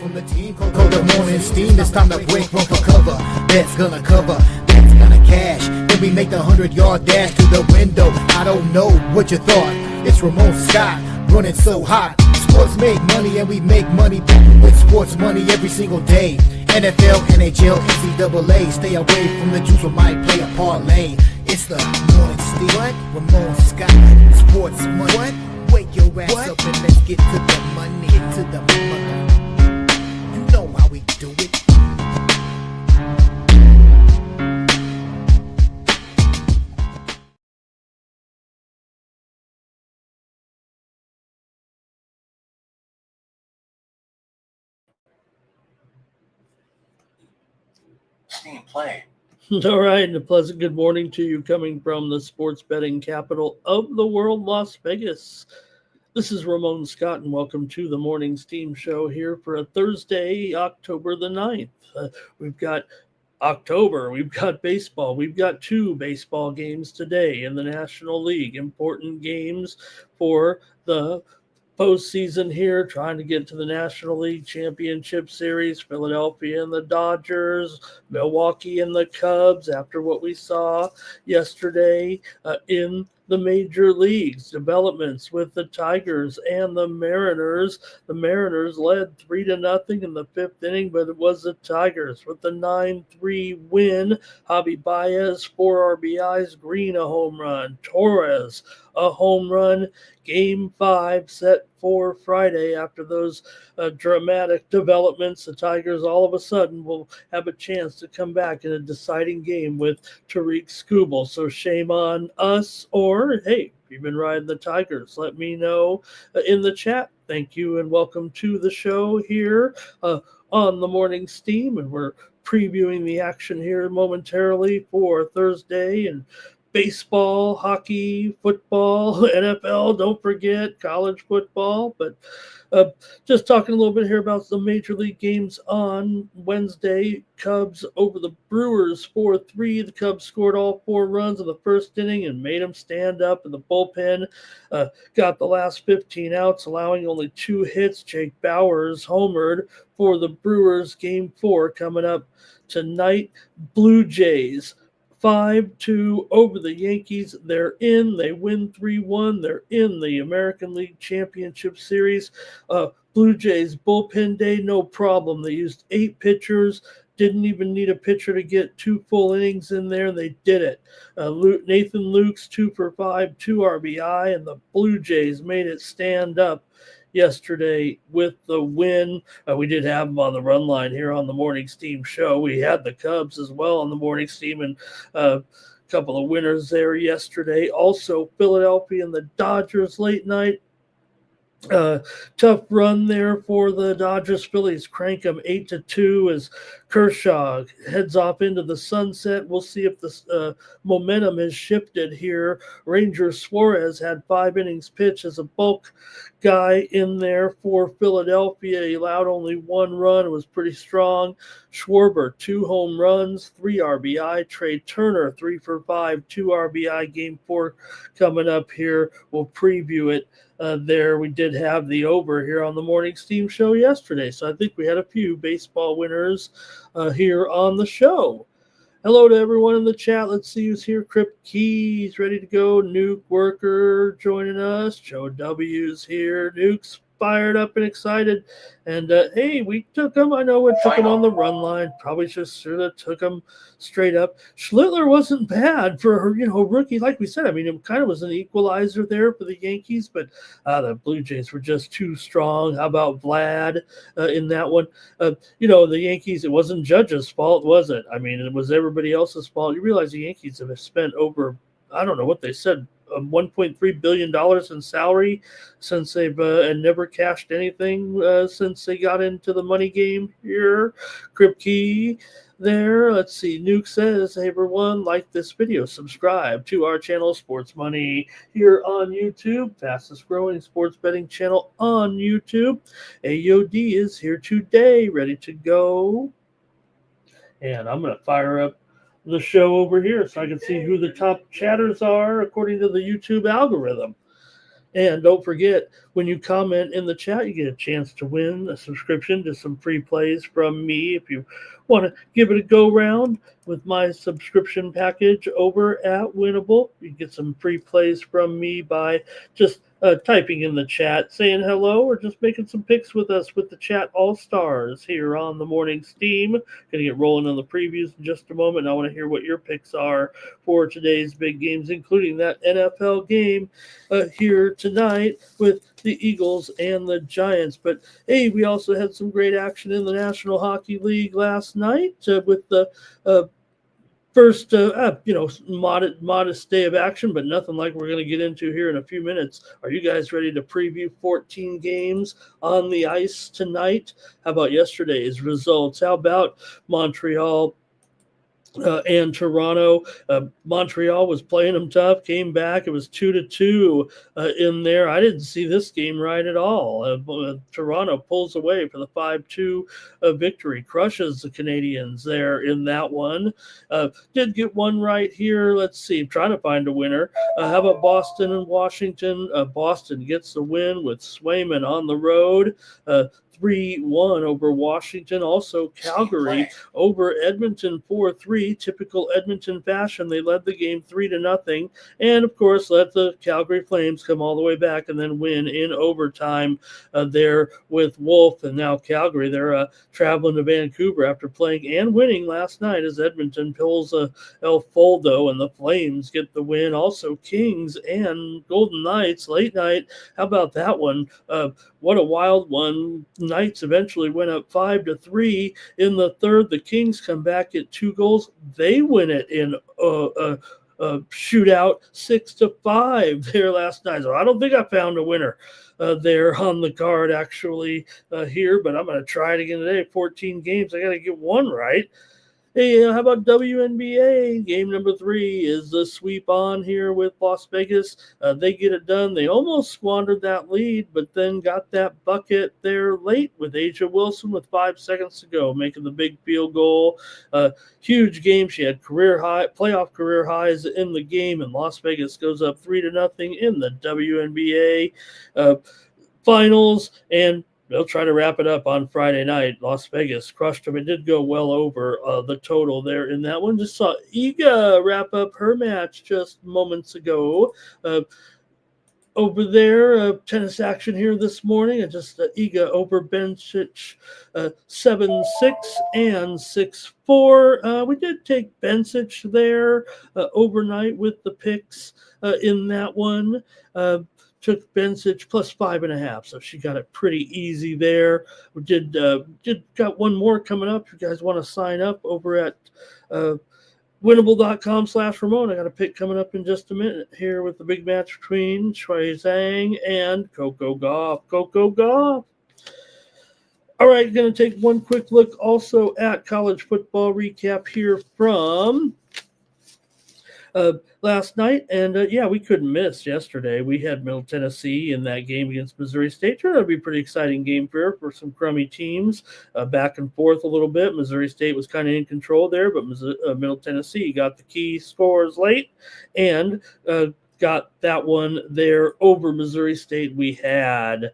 from the team called the Morning Steam. It's time to break one for cover. Bet's gonna cover, bet's gonna cash. Then we make the 100-yard dash to the window. I don't know what you thought. It's Ramon Scott running so hot. Sports make money and we make money with sports money every single day. NFL, NHL, NCAA. Stay away from the juice or might play a parlay. It's the Morning Steam. What? Ramon Scott. Sports money. What? Wake your ass up and let's get to the money. Get to the money. You know how we do it. Steam play. All right, and a pleasant good morning to you coming from the sports betting capital of the world, Las Vegas. This is Ramon Scott, and welcome to the Morning Steam Show here for a Thursday, October the 9th. We've got October, we've got baseball. We've got 2 baseball games today in the National League. Important games for the postseason here, trying to get to the National League Championship Series. Philadelphia and the Dodgers, Milwaukee and the Cubs, after what we saw yesterday in the major leagues. Developments with the Tigers and the Mariners. The Mariners led 3-0 in the 5th inning, but it was the Tigers with the 9-3 win. Javi Baez, 4 RBIs, Green a home run, Torres a home run. Game 5 set for Friday. After those dramatic developments, the Tigers all of a sudden will have a chance to come back in a deciding game with Tariq Skubal. So shame on us, or hey, if you've been riding the Tigers, let me know in the chat. Thank you and welcome to the show here on the Morning Steam. And we're previewing the action here momentarily for Thursday, and baseball, hockey, football, NFL, don't forget college football. But just talking a little bit here about the major league games on Wednesday. Cubs over the Brewers 4-3. The Cubs scored all 4 runs in the first inning and made them stand up in the bullpen. Got the last 15 outs, allowing only 2 hits. Jake Bauers homered for the Brewers. Game 4 coming up tonight. Blue Jays 5-2 over the Yankees. They're in. They win 3-1. They're in the American League Championship Series. Blue Jays bullpen day, no problem. They used 8 pitchers. Didn't even need a pitcher to get 2 full innings in there, and they did it. Nathan Lukes, 2 for 5, 2 RBI, and the Blue Jays made it stand up yesterday with the win. We did have them on the run line here on the Morning Steam Show. We had the Cubs as well on the Morning Steam, and a couple of winners there yesterday. Also, Philadelphia and the Dodgers late night. Tough run there for the Dodgers. Phillies crank them 8-2 as Kershaw heads off into the sunset. We'll see if the momentum has shifted here. Ranger Suarez had 5 innings pitched as a bulk guy in there for Philadelphia. He allowed only 1 run. It was pretty strong. Schwarber, 2 home runs, 3 RBI. Trey Turner, 3 for 5, 2 RBI. Game 4 coming up here. We'll preview it. There we did have the over here on the Morning Steam Show yesterday. So I think we had a few baseball winners here on the show. Hello to everyone in the chat. Let's see who's here. Crip Keys ready to go. Nuke Worker joining us. Joe W's here. Nuke's fired up and excited. And hey, we took him. I know we took him on the run line. Probably just sort of took him straight up. Schlittler wasn't bad for, rookie. Like we said, I mean, it kind of was an equalizer there for the Yankees, but the Blue Jays were just too strong. How about Vlad in that one? The Yankees, it wasn't Judge's fault, was it? I mean, it was everybody else's fault. You realize the Yankees have spent over, I don't know what they said, $1.3 billion in salary since they've and never cashed anything since they got into the money game here. Kripke there. Let's see. Nuke says, hey, everyone, like this video. Subscribe to our channel, Sports Money, here on YouTube. Fastest growing sports betting channel on YouTube. AOD is here today, ready to go. And I'm going to fire up the show over here so I can see who the top chatters are according to the YouTube algorithm. And don't forget, when you comment in the chat, you get a chance to win a subscription to some free plays from me. If you want to give it a go round with my subscription package over at Winnable, you get some free plays from me by just typing in the chat, saying hello, or just making some picks with us with the chat all-stars here on the morning steam. Going to get rolling on the previews in just a moment. I want to hear what your picks are for today's big games, including that NFL game here tonight with the Eagles and the Giants. But hey, we also had some great action in the National Hockey League last night with the first, modest day of action, but nothing like we're going to get into here in a few minutes. Are you guys ready to preview 14 games on the ice tonight? How about yesterday's results? How about Montreal and Toronto? Montreal was playing them tough, came back. It was 2-2 in there. I didn't see this game right at all. Toronto pulls away for the 5-2 victory, crushes the Canadians there in that one. Did get one right here. Let's see, I'm trying to find a winner. How about Boston and Washington? Boston gets the win with Swayman on the road. 3-1 over Washington. Also, Calgary over Edmonton 4-3. Typical Edmonton fashion. They led the game 3-0. And, of course, let the Calgary Flames come all the way back and then win in overtime there with Wolf. And now Calgary, they're traveling to Vancouver after playing and winning last night as Edmonton pulls El Foldo, and the Flames get the win. Also, Kings and Golden Knights late night. How about that one? What a wild one. Knights eventually went up 5-3 in the third. The Kings come back at 2 goals. They win it in shootout 6-5 there last night. So I don't think I found a winner there on the card actually here, but I'm going to try it again today. 14 games. I got to get one right. Hey, how about WNBA? Game number 3 is the sweep on here with Las Vegas. They get it done. They almost squandered that lead, but then got that bucket there late with Asia Wilson with 5 seconds to go, making the big field goal. Huge game. She had playoff career highs in the game, and Las Vegas goes up 3-0 in the WNBA finals. And they'll try to wrap it up on Friday night. Las Vegas crushed them. It did go well over the total there in that one. Just saw Iga wrap up her match just moments ago. Over there, tennis action here this morning. Just Iga over Bencic 7-6 and 6-4. We did take Bencic there overnight with the picks in that one. Took Bencic plus 5.5, so she got it pretty easy there. We did got one more coming up. If you guys want to sign up over at winnable.com/Ramon. I got a pick coming up in just a minute here with the big match between Shui Zhang and Coco Gauff. Coco Gauff. All right, going to take one quick look also at college football recap here from last night. And we couldn't miss yesterday. We had Middle Tennessee in that game against Missouri State. Turned out to be a pretty exciting game for some crummy teams, back and forth a little bit. Missouri State was kind of in control there, but Middle Tennessee got the key scores late and got that one there over Missouri State. We had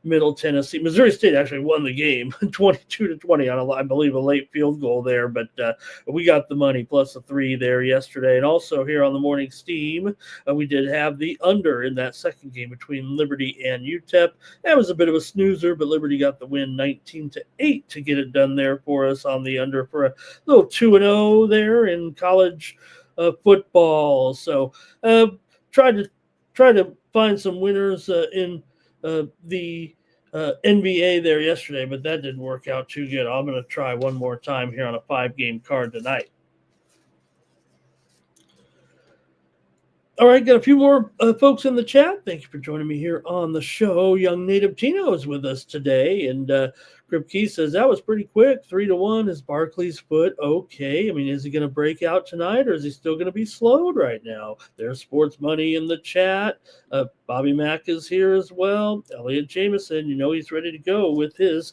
Middle Tennessee. Missouri State actually won the game 22-20 on, I believe, a late field goal there, but we got the money plus a 3 there yesterday. And also here on the morning steam, we did have the under in that second game between Liberty and UTEP. That was a bit of a snoozer, but Liberty got the win 19-8 to get it done there for us on the under for a little 2-0 there in college football. So try to find some winners in the NBA there yesterday, but that didn't work out too good. I'm going to try one more time here on a 5-game card tonight. All right, got a few more folks in the chat. Thank you for joining me here on the show. Young Native Tino is with us today, and Kripke says that was pretty quick. 3-1 is Barkley's foot. Okay, I mean, is he going to break out tonight, or is he still going to be slowed right now? There's sports money in the chat. Bobby Mack is here as well. Elliot Jameson, he's ready to go with his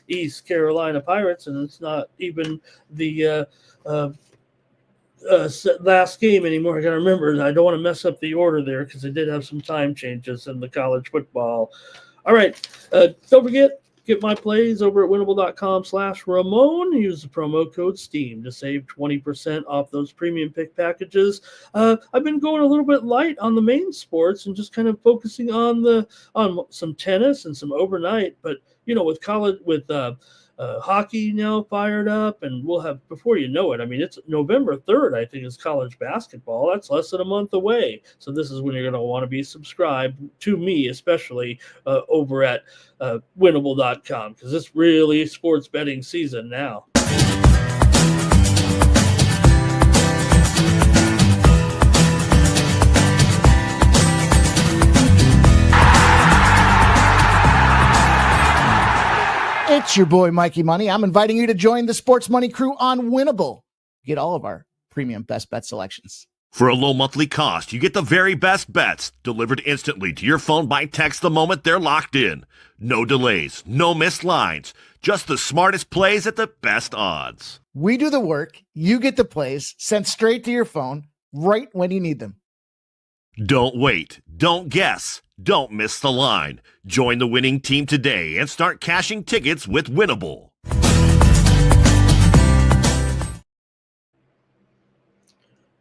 East Carolina Pirates, and it's not even the last game anymore. I got to remember, I don't want to mess up the order there because they did have some time changes in the college football. All right. Don't forget, get my plays over at winnable.com/Ramon. Use the promo code STEAM to save 20% off those premium pick packages. I've been going a little bit light on the main sports and just kind of focusing on some tennis and some overnight. But, with college, with hockey now fired up, and we'll have, before you know it, I mean, it's November 3rd, I think, is college basketball. That's less than a month away. So this is when you're going to want to be subscribed to me, especially over at winnable.com, because it's really sports betting season now. It's your boy, Mikey Money. I'm inviting you to join the Sports Money crew on Winnable. Get all of our premium best bet selections. For a low monthly cost, you get the very best bets delivered instantly to your phone by text the moment they're locked in. No delays, no missed lines, just the smartest plays at the best odds. We do the work. You get the plays sent straight to your phone right when you need them. Don't wait. Don't guess. Don't miss the line. Join the winning team today and start cashing tickets with Winnable.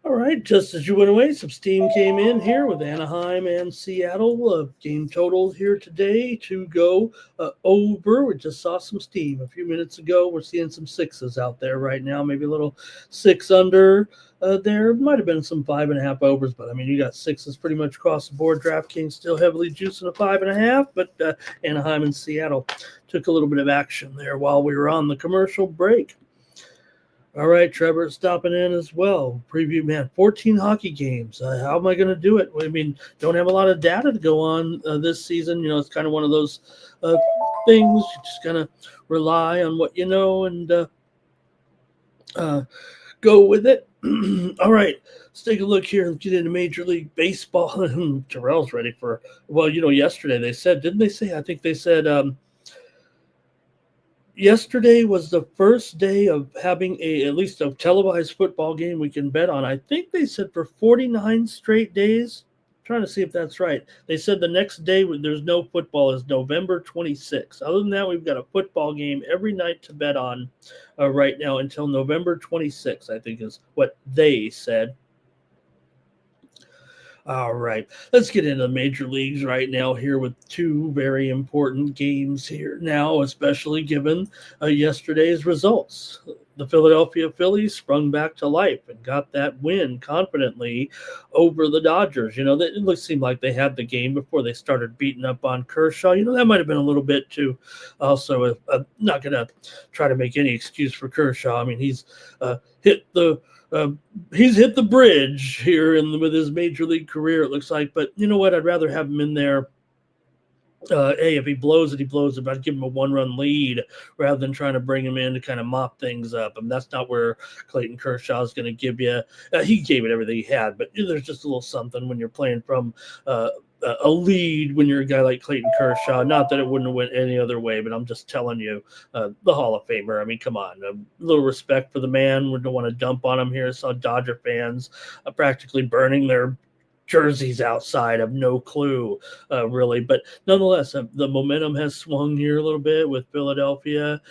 All right, just as you went away, some steam came in here with Anaheim and Seattle. Game total here today to go over. We just saw some steam a few minutes ago. We're seeing some sixes out there right now, maybe a little 6 under there. Might have been some 5.5 overs, but I mean, you got sixes pretty much across the board. DraftKings still heavily juicing a 5.5, but Anaheim and Seattle took a little bit of action there while we were on the commercial break. All right, Trevor stopping in as well. Preview, man, 14 hockey games. How am I going to do it? I mean, don't have a lot of data to go on this season. It's kind of one of those things. You just kind of rely on what you know and go with it. All right, let's take a look here and get into Major League Baseball. Terrell's ready for, yesterday they said, didn't they say? I think they said yesterday was the first day of having at least a televised football game we can bet on. I think they said for 49 straight days. I'm trying to see if that's right. They said the next day there's no football is November 26th. Other than that, we've got a football game every night to bet on right now until November 26th, I think is what they said. All right, let's get into the major leagues right now here with two very important games here now, especially given yesterday's results. The Philadelphia Phillies sprung back to life and got that win confidently over the Dodgers. It seemed like they had the game before they started beating up on Kershaw. That might have been a little bit too. Also, I'm not going to try to make any excuse for Kershaw. I mean, he's hit the bridge here with his major league career, it looks like. But you know what? I'd rather have him in there. Hey, if he blows it, he blows it. But I'd give him a 1-run lead rather than trying to bring him in to kind of mop things up. And that's not where Clayton Kershaw is going to give you. He gave it everything he had, but there's just a little something when you're playing from a lead when you're a guy like Clayton Kershaw. Not that it wouldn't have went any other way, but I'm just telling you, the Hall of Famer. I mean, come on, a little respect for the man. We don't want to dump on him here. I saw Dodger fans practically burning their jerseys outside. Of no clue, really. But nonetheless, the momentum has swung here a little bit with Philadelphia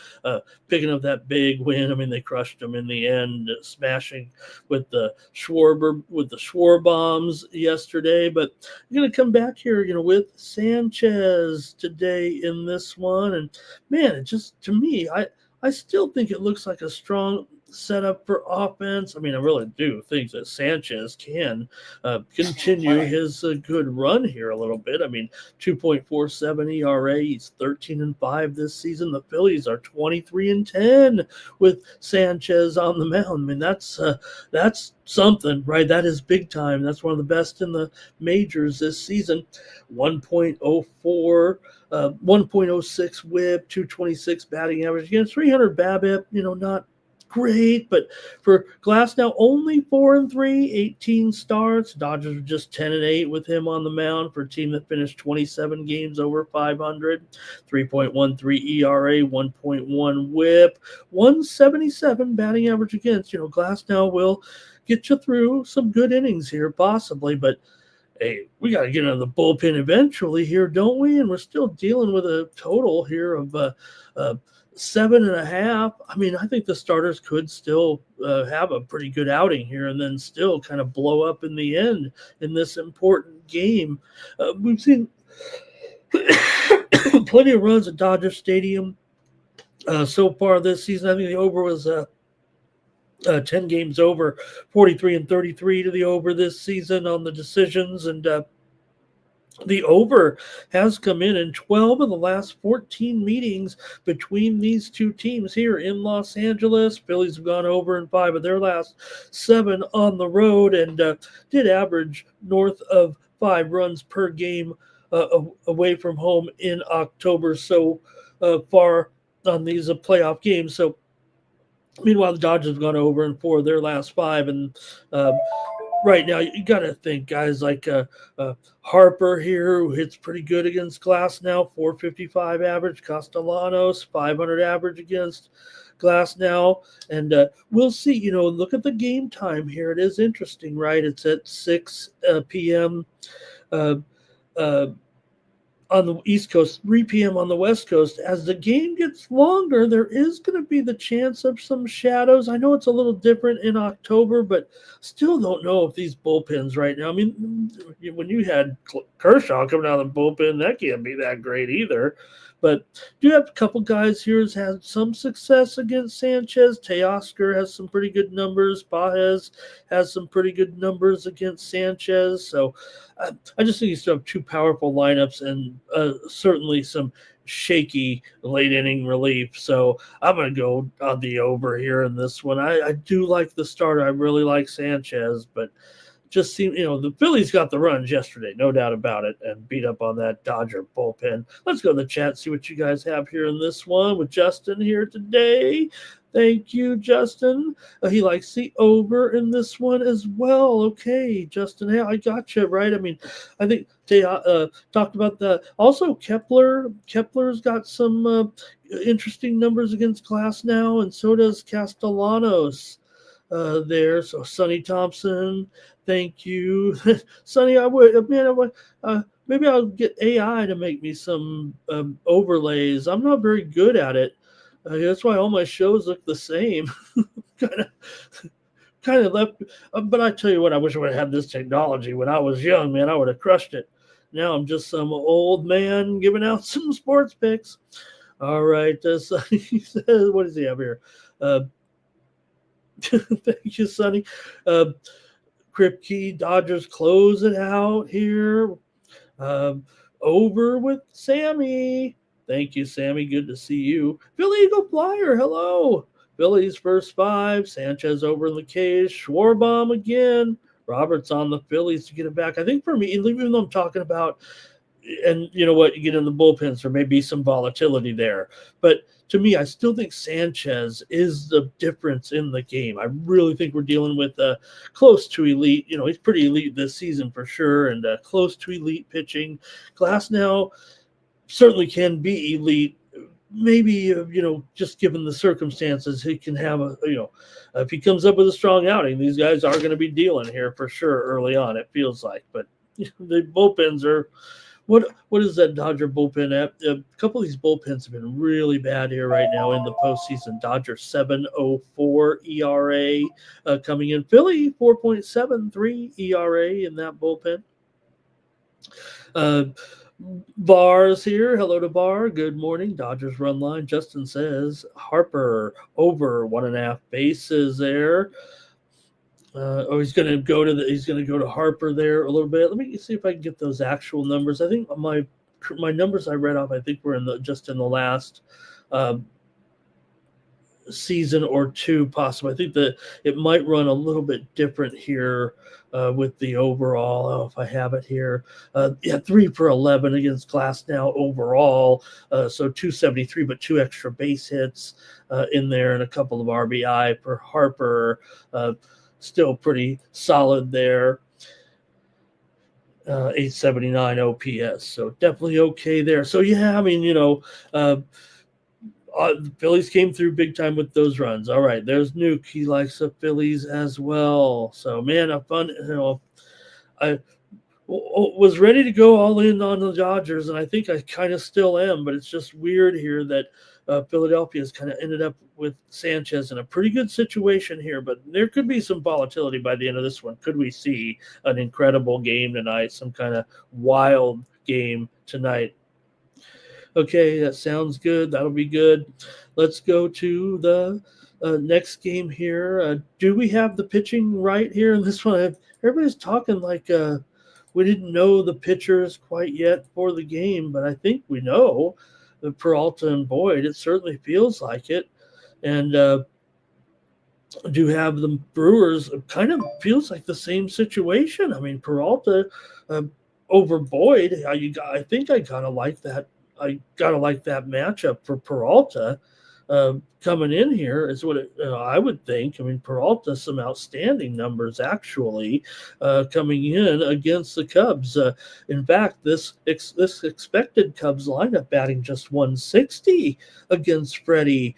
picking up that big win. I mean, they crushed them in the end, smashing with the Schwarber bombs yesterday. But I'm going to come back here, with Sanchez today in this one. And man, it just, to me, I still think it looks like a strong setup for offense. I mean, I really do think that Sanchez can continue his good run here a little bit. I mean, 2.47 ERA. He's 13-5 this season. The Phillies are 23-10 with Sanchez on the mound. I mean, that's something, right? That is big time. That's one of the best in the majors this season. 1.04, 1.06 WHIP, 226 batting average. Again, 300 BABIP. Not great, but for Glasnow, only 4-3, 18 starts. Dodgers were just 10-8 with him on the mound for a team that finished 27 games over 500. 3.13 ERA, 1.1 WHIP, 177 batting average against. Glasnow will get you through some good innings here, possibly. But hey, we got to get into the bullpen eventually here, don't we? And we're still dealing with a total here of 7.5. I mean, I think the starters could still have a pretty good outing here and then still kind of blow up in the end in this important game. We've seen plenty of runs at Dodger Stadium so far this season. I think the over was 10 games over, 43-33 to the over this season on the decisions. And the over has come in 12 of the last 14 meetings between these two teams here in Los Angeles. Phillies have gone over in 5 of their last 7 on the road and did average north of 5 runs per game away from home in October so far on these playoff games. So meanwhile, the Dodgers have gone over in 4 of their last 5, and right now you got to think guys like Harper here, who hits pretty good against Glass now, 455 average. Castellanos, 500 average against Glass now. And we'll see, look at the game time here. It is interesting, right? It's at 6 p.m. On the East Coast, 3 p.m. on the West Coast. As the game gets longer, there is going to be the chance of some shadows. I know it's a little different in October, but still don't know if these bullpens right now. I mean, when you had Kershaw coming out of the bullpen, that can't be that great either. But do you have a couple guys here who's had some success against Sanchez? Teoscar has some pretty good numbers. Baez has some pretty good numbers against Sanchez. So I just think you still have 2 powerful lineups and certainly some shaky late inning relief. So I'm going to go on the over here in this one. I do like the starter. I really like Sanchez, but just seem, the Phillies got the runs yesterday, no doubt about it, and beat up on that Dodger bullpen. Let's go to the chat, see what you guys have here in this one with Justin here today. Thank you, Justin. He likes the over in this one as well. Okay, Justin, hey, I got you, right? I mean, I think they talked about that. Also, Kepler's got some interesting numbers against Glass now, and so does Castellanos there. So, Sonny Thompson, thank you. Sonny, maybe I'll get AI to make me some overlays. I'm not very good at it. That's why all my shows look the same. kind of left. But I tell you what, I wish I would have had this technology when I was young, man. I would have crushed it. Now I'm just some old man giving out some sports picks. All right. Sonny says, what does he have here? Thank you, Sonny. Kripke, Dodgers close it out here. Over with Sammy. Thank you, Sammy. Good to see you. Philly Eagle Flyer, hello. Phillies first 5. Sanchez over in the cage. Schwarbaum again. Roberts on the Phillies to get it back. I think for me, even though I'm talking about, and you know what, you get in the bullpens, there may be some volatility there. But to me, I still think Sanchez is the difference in the game. I really think we're dealing with close to elite. He's pretty elite this season for sure, and close to elite pitching. Glass now certainly can be elite. Maybe, just given the circumstances, he can have if he comes up with a strong outing, these guys are going to be dealing here for sure early on, it feels like. But the bullpens are, what is that Dodger bullpen at? A couple of these bullpens have been really bad here right now in the postseason. Dodger 7.04 ERA coming in. Philly 4.73 ERA in that bullpen. Bars here. Hello to Bar. Good morning. Dodgers run line. Justin says Harper over 1.5 bases there. He's going to go to Harper there a little bit. Let me see if I can get those actual numbers. I think my numbers I read off, I think were in the last season or two possible. I think that it might run a little bit different here with the overall. Oh, if I have it here, 3 for 11 against Glass now overall. So 273, but 2 extra base hits in there and a couple of RBI for Harper. Still pretty solid there. 879 OPS. So definitely okay there. So yeah, I mean, The Phillies came through big time with those runs. All right, there's Nuke. He likes the Phillies as well. So, man, a fun, I was ready to go all in on the Dodgers, and I think I kind of still am, but it's just weird here that Philadelphia has kind of ended up with Sanchez in a pretty good situation here, but there could be some volatility by the end of this one. Could we see an incredible game tonight, some kind of wild game tonight? Okay, that sounds good. That'll be good. Let's go to the next game here. Do we have the pitching right here in this one? Everybody's talking like we didn't know the pitchers quite yet for the game, but I think we know Peralta and Boyd. It certainly feels like it. And do have the Brewers kind of feels like the same situation. I mean, Peralta over Boyd, I think I kind of like that. I gotta like that matchup for Peralta coming in here is what I would think. I mean, Peralta some outstanding numbers actually coming in against the Cubs. In fact, this expected Cubs lineup batting just 160 against Freddie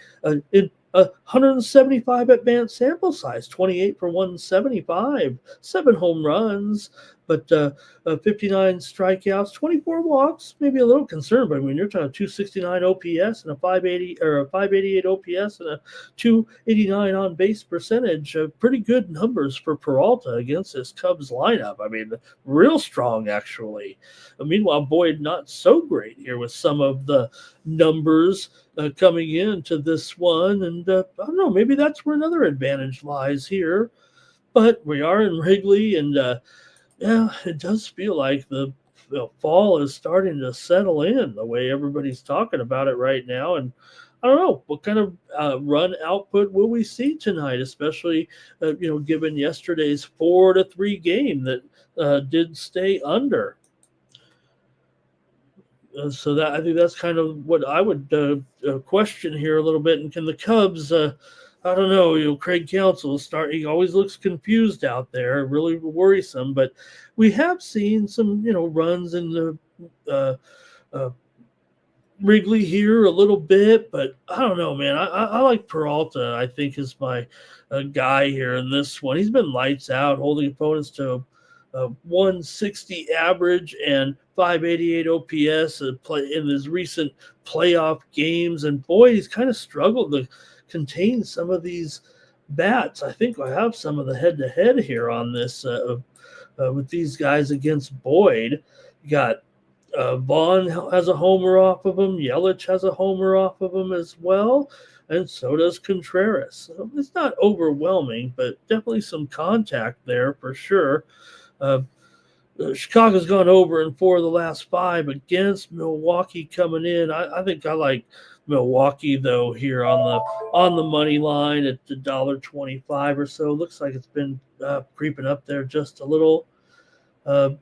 in 175 at-bat sample size, 28 for 175, 7 home runs, but 59 strikeouts, 24 walks, maybe a little concerned, but when you're talking 269 OPS and a 580 or a 588 OPS and a 289 on base percentage, pretty good numbers for Peralta against this Cubs lineup. I mean, real strong actually. Meanwhile, Boyd not so great here with some of the numbers coming into this one, and I don't know, maybe that's where another advantage lies here. But we are in Wrigley, and yeah, it does feel like the fall is starting to settle in the way everybody's talking about it right now. And I don't know what kind of run output will we see tonight, especially given yesterday's 4-3 game that did stay under. So that I think that's kind of what I would question here a little bit. And can the Cubs? I don't know. Craig Counsell he always looks confused out there, really worrisome. But we have seen some runs in the Wrigley here a little bit, but I don't know, man. I like Peralta. I think is my guy here in this one. He's been lights out, holding opponents to 160 average and 588 OPS in his recent playoff games. And boy, he's kind of struggled to contain some of these bats. I think I have some of the head-to-head here on this with these guys against Boyd. You got Vaughn has a homer off of him. Yelich has a homer off of him as well. And so does Contreras. So it's not overwhelming, but definitely some contact there for sure. Chicago's gone over in 4 of the last 5 against Milwaukee coming in. I think I like Milwaukee though here on the money line at the $1.25 or so. Looks like it's been creeping up there just a little. I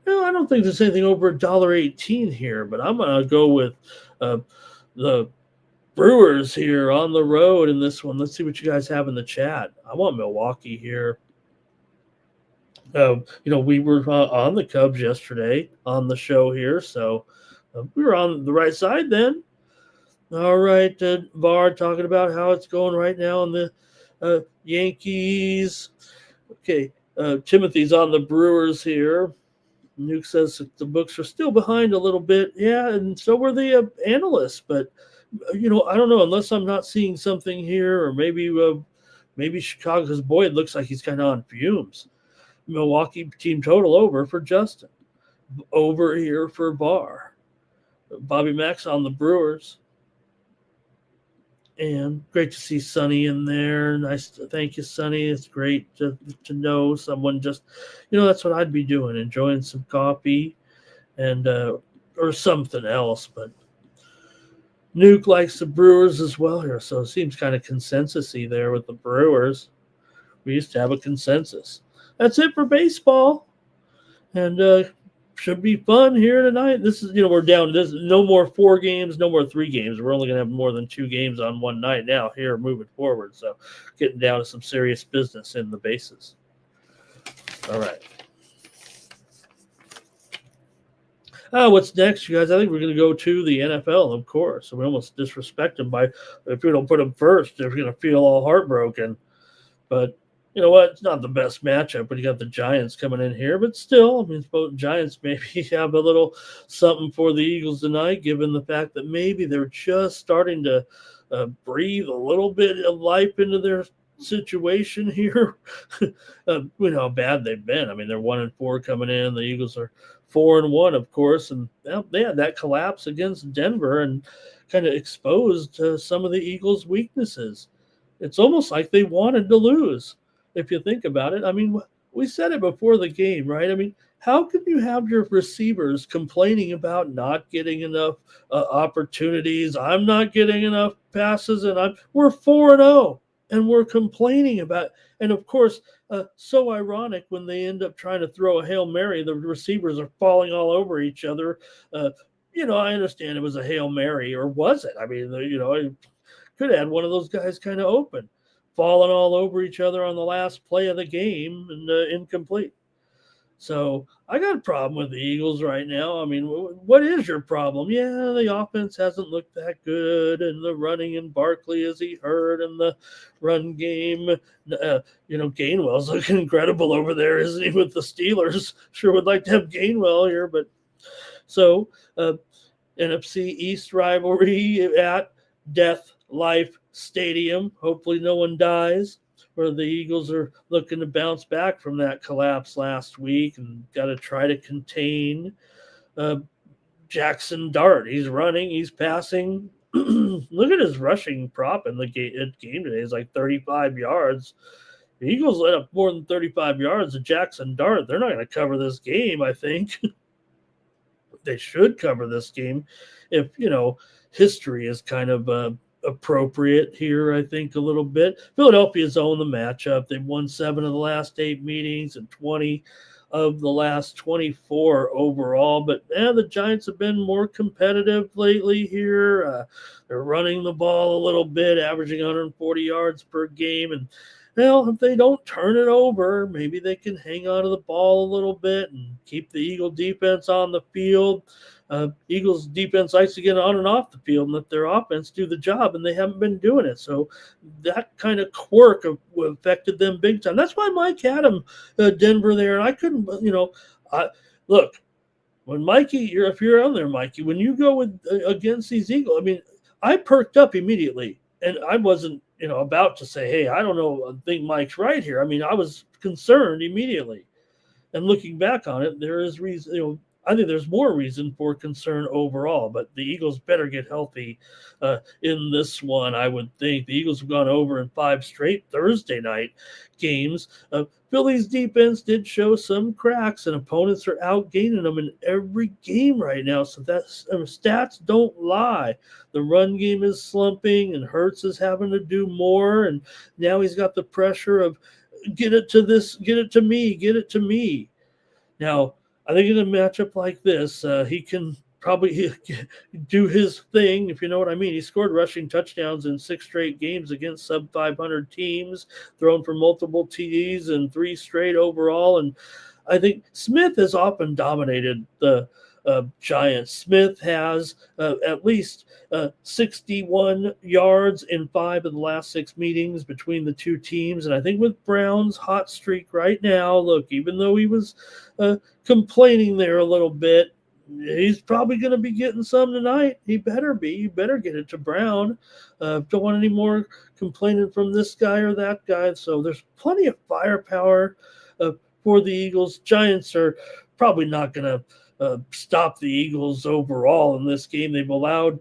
don't think there's anything over $1.18 here, but I'm gonna go with the Brewers here on the road in this one. Let's see what you guys have in the chat. I want Milwaukee here. We were on the Cubs yesterday on the show here, so we were on the right side then. All right, Var talking about how it's going right now on the Yankees. Okay, Timothy's on the Brewers here. Nuke says the books are still behind a little bit. Yeah, and so were the analysts, but I don't know, unless I'm not seeing something here, or maybe Chicago's Boyd looks like he's kind of on fumes. Milwaukee team total over for Justin. Over here for Bar. Bobby Max on the Brewers. And great to see Sonny in there. Nice. Thank you, Sonny. It's great to know someone just, that's what I'd be doing, enjoying some coffee and or something else. But Nuke likes the Brewers as well here. So it seems kind of consensus-y there with the Brewers. We used to have a consensus. That's it for baseball, and should be fun here tonight. This is, we're down. This no more 4 games, no more 3 games. We're only going to have more than 2 games on one night now here moving forward. So getting down to some serious business in the bases. All right. What's next, you guys? I think we're going to go to the NFL, of course. We almost disrespect them by if we don't put them first, they're going to feel all heartbroken. But you know what? It's not the best matchup when you got the Giants coming in here. But still, I mean, both Giants maybe have a little something for the Eagles tonight, given the fact that maybe they're just starting to breathe a little bit of life into their situation here. We know how bad they've been. I mean, they're 1-4 coming in. The Eagles are 4-1, of course, and they had that collapse against Denver and kind of exposed some of the Eagles' weaknesses. It's almost like they wanted to lose, if you think about it. I mean, we said it before the game, right? I mean, how can you have your receivers complaining about not getting enough opportunities? I'm not getting enough passes, and we're 4-0, and we're complaining about. And of course, so ironic when they end up trying to throw a Hail Mary, the receivers are falling all over each other. I understand it was a Hail Mary, or was it? I mean, could have had one of those guys kind of open, falling all over each other on the last play of the game and incomplete. So I got a problem with the Eagles right now. I mean, what is your problem? Yeah, the offense hasn't looked that good, and the running in Barkley is he hurt, and the run game. Gainwell's looking incredible over there, isn't he? With the Steelers, sure would like to have Gainwell here, but so NFC East rivalry at Death Life Stadium. Hopefully, no one dies. Where the Eagles are looking to bounce back from that collapse last week and got to try to contain Jackson Dart. He's running, he's passing. Look at his rushing prop in the game today. It's like 35 yards. The Eagles let up more than 35 yards to Jackson Dart. They're not going to cover this game, I think. They should cover this game if, history is kind of appropriate here, I think, a little bit. Philadelphia's owned the matchup. They've won 7 of the last 8 meetings and 20 of the last 24 overall. But the Giants have been more competitive lately here. They're running the ball a little bit, averaging 140 yards per game. And if they don't turn it over, maybe they can hang on to the ball a little bit and keep the Eagle defense on the field. Eagles defense likes to get on and off the field and let their offense do the job, and they haven't been doing it. So that kind of quirk affected them big time. That's why Mike had him Denver there, and I couldn't, look, when Mikey, if you're on there, Mikey, when you go against these Eagles, I mean, I perked up immediately, and I wasn't, about to say, hey, I don't know, I think Mike's right here. I mean, I was concerned immediately. And looking back on it, there is reason, I think there's more reason for concern overall, but the Eagles better get healthy in this one, I would think. The Eagles have gone over in 5 straight Thursday night games. Philly's defense did show some cracks, and opponents are outgaining them in every game right now, so stats don't lie. The run game is slumping, and Hurts is having to do more, and now he's got the pressure of get it to me. Now, I think in a matchup like this, he can probably do his thing, if you know what I mean. He scored rushing touchdowns in 6 straight games against sub-500 teams, thrown for multiple TDs and 3 straight overall. And I think Smith has often dominated the Giants. Smith has at least 61 yards in 5 of the last 6 meetings between the two teams. And I think with Brown's hot streak right now, look, even though he was complaining there a little bit, he's probably going to be getting some tonight. He better be. You better get it to Brown. Don't want any more complaining from this guy or that guy. So there's plenty of firepower for the Eagles. Giants are probably not going to stop the Eagles overall in this game. They've allowed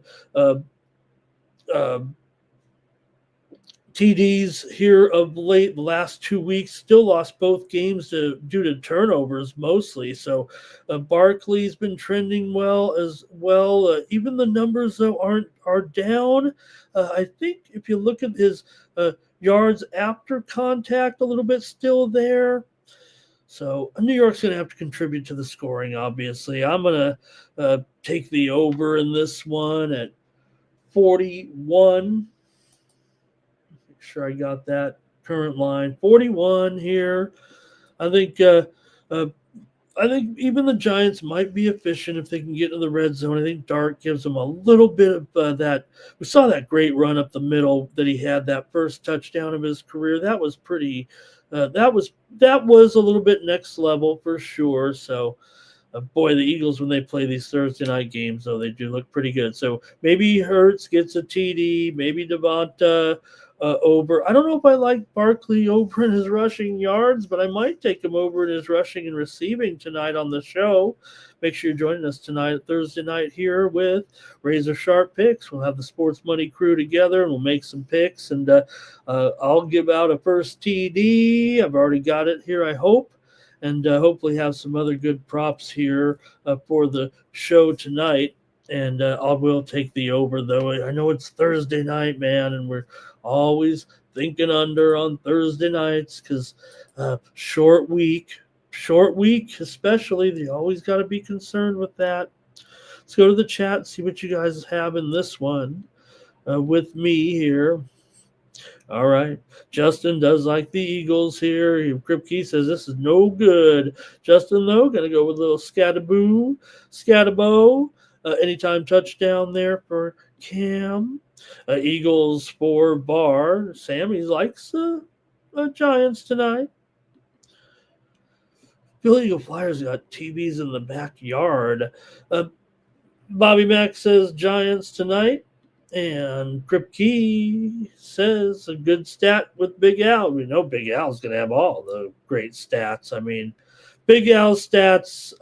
TDs here of late. The last 2 weeks, still lost both games due to turnovers mostly. So Barkley's been trending well as well. Even the numbers though are down. I think if you look at his yards after contact, a little bit still there. So New York's going to have to contribute to the scoring, obviously. I'm going to take the over in this one at 41. Make sure I got that current line. 41 here. I think I think even the Giants might be efficient if they can get into the red zone. I think Dart gives them a little bit of that. We saw that great run up the middle that he had, that first touchdown of his career. That was pretty. That was a little bit next level for sure. So, boy, the Eagles, when they play these Thursday night games, though, they do look pretty good. So maybe Hurts gets a TD, maybe Devonta over. I don't know if I like Barkley over in his rushing yards, but I might take him over in his rushing and receiving tonight on the show. Make sure you're joining us tonight, Thursday night, here with Razor Sharp Picks. We'll have the Sports Money crew together, and we'll make some picks. And I'll give out a first TD. I've already got it here, I hope. And hopefully have some other good props here for the show tonight. And I will take the over, though. I know it's Thursday night, man, and we're always thinking under on Thursday nights because short week especially. You always got to be concerned with that. Let's go to the chat and see what you guys have in this one with me here. All right. Justin does like the Eagles here. Kripke says this is no good. Justin, though, going to go with a little scatabo. Anytime touchdown there for Cam. Eagles for Bar. Sammy likes the Giants tonight. Philly Eagle Flyers got TVs in the backyard. Bobby Mack says Giants tonight. And Kripke says a good stat with Big Al. We know Big Al's going to have all the great stats. I mean, Big Al's stats,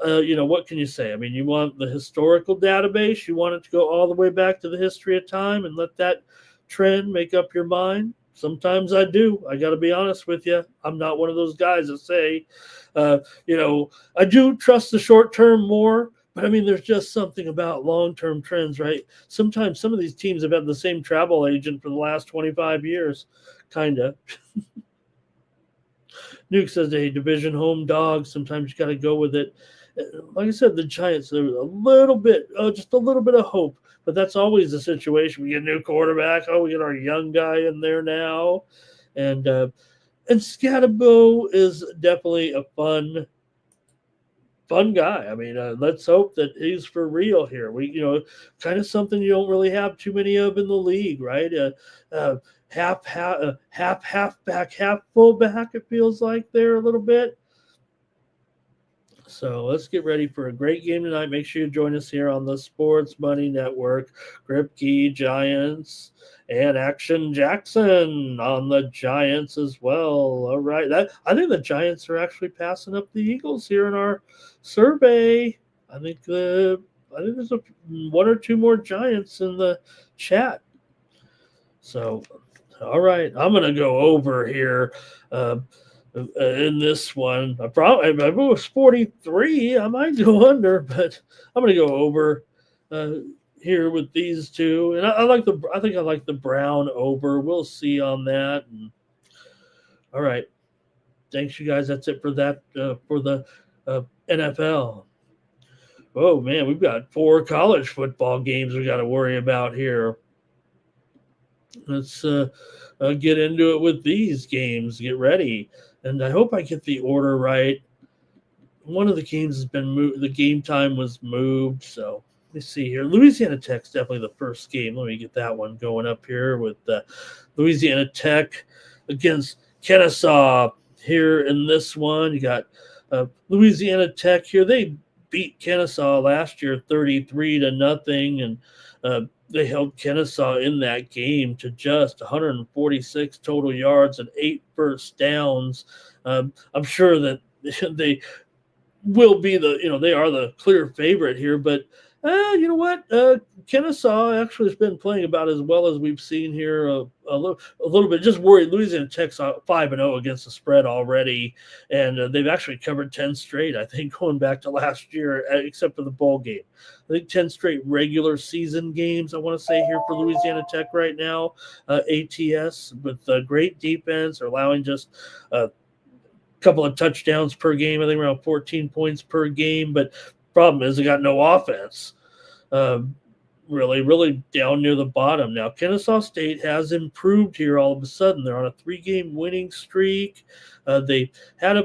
what can you say? I mean, you want the historical database. You want it to go all the way back to the history of time and let that trend make up your mind. Sometimes I do. I got to be honest with you. I'm not one of those guys that say, I do trust the short term more. But, I mean, there's just something about long-term trends, right? Sometimes some of these teams have had the same travel agent for the last 25 years, kind of. Nuke says, hey, division home dog. Sometimes you got to go with it. Like I said, the Giants, there's just a little bit of hope. But that's always the situation. We get a new quarterback. Oh, we get our young guy in there now. And Scatabo is definitely a fun guy. I mean, let's hope that he's for real here. We, kind of something you don't really have too many of in the league, right? Half back, half fullback. It feels like there a little bit. So let's get ready for a great game tonight. Make sure you join us here on the Sports Money Network. Kripke, Giants, and Action Jackson on the Giants as well. All right. I think the Giants are actually passing up the Eagles here in our survey. I think there's one or two more Giants in the chat. So, all right. I'm going to go over here. In this one, if it was 43, I might go under, but I'm going to go over here with these two. And I think I like the Brown over. We'll see on that. And, all right. Thanks, you guys. That's it for that, for the NFL. Oh, man, we've got 4 college football games we got to worry about here. Let's get into it with these games. Get ready. And I hope I get the order right. One of the games has been moved. The game time was moved. So let me see here. Louisiana Tech's definitely the first game. Let me get that one going up here with Louisiana Tech against Kennesaw here in this one. You got Louisiana Tech here. They beat Kennesaw last year 33-0. And they held Kennesaw in that game to just 146 total yards and 8 first downs. I'm sure that they will be they are the clear favorite here, but you know what? Kennesaw actually has been playing about as well as we've seen here a little bit. Just worried. Louisiana Tech's 5-0 against the spread already, and they've actually covered 10 straight, I think, going back to last year, except for the bowl game. I think 10 straight regular season games, I want to say, here for Louisiana Tech right now. ATS with great defense. They're allowing just a couple of touchdowns per game. I think around 14 points per game, but problem is they got no offense. Really down near the bottom. Now, Kennesaw State has improved here all of a sudden. They're on a 3-game winning streak. They had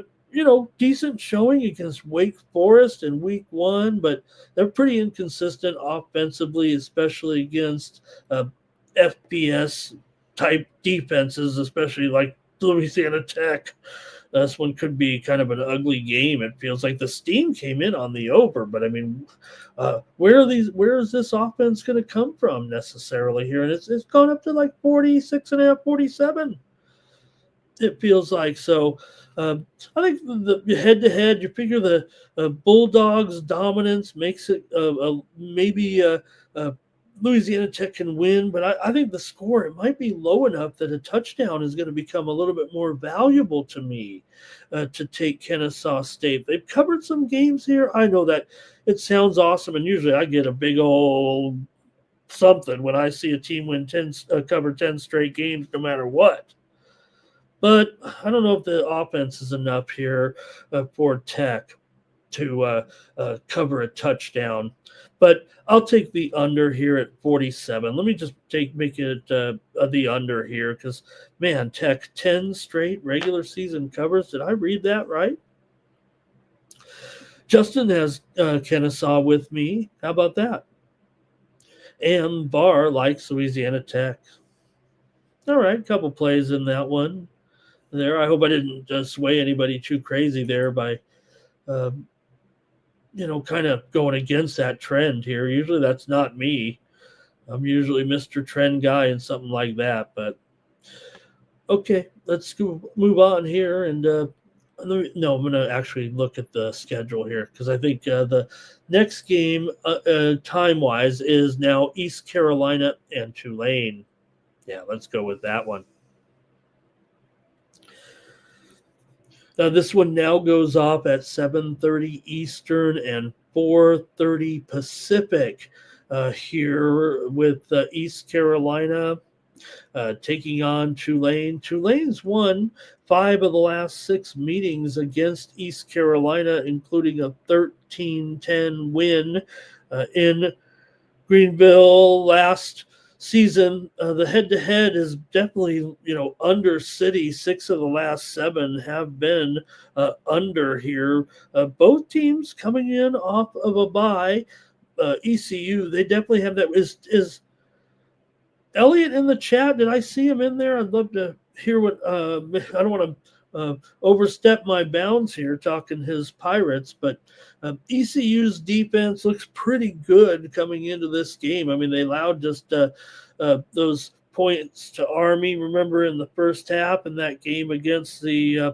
decent showing against Wake Forest in week 1, but they're pretty inconsistent offensively, especially against FBS type defenses, especially like Louisiana Tech. This one could be kind of an ugly game. It feels like the steam came in on the over, but I mean, where is this offense going to come from necessarily here? And it's gone up to like 46.5, 47. It feels like so. I think the head-to-head, you figure the Bulldogs' dominance makes it maybe Louisiana Tech can win, but I think the score, it might be low enough that a touchdown is going to become a little bit more valuable to me to take Kennesaw State. They've covered some games here. I know that it sounds awesome, and usually I get a big old something when I see a team win cover 10 straight games no matter what. But I don't know if the offense is enough here for Tech to cover a touchdown. But I'll take the under here at 47. Let me just make it the under here because, man, Tech 10 straight regular season covers. Did I read that right? Justin has Kennesaw with me. How about that? And Barr likes Louisiana Tech. All right, couple plays in that one. There, I hope I didn't sway anybody too crazy there by, kind of going against that trend here. Usually that's not me. I'm usually Mr. Trend guy and something like that. But okay, let's move on here. And I'm going to actually look at the schedule here because I think the next game, time-wise, is now East Carolina and Tulane. Yeah, let's go with that one. This one now goes off at 7:30 Eastern and 4:30 Pacific here with East Carolina taking on Tulane. Tulane's won 5 of the last 6 meetings against East Carolina, including a 13-10 win in Greenville last season. The head-to-head is definitely, under City. 6 of the last 7 have been under here. Both teams coming in off of a bye. ECU, they definitely have that. Is Elliot in the chat? Did I see him in there? I'd love to hear what. I don't want to overstep my bounds here talking his Pirates, but ECU's defense looks pretty good coming into this game. I mean, they allowed just those points to Army, remember, in the first half in that game against the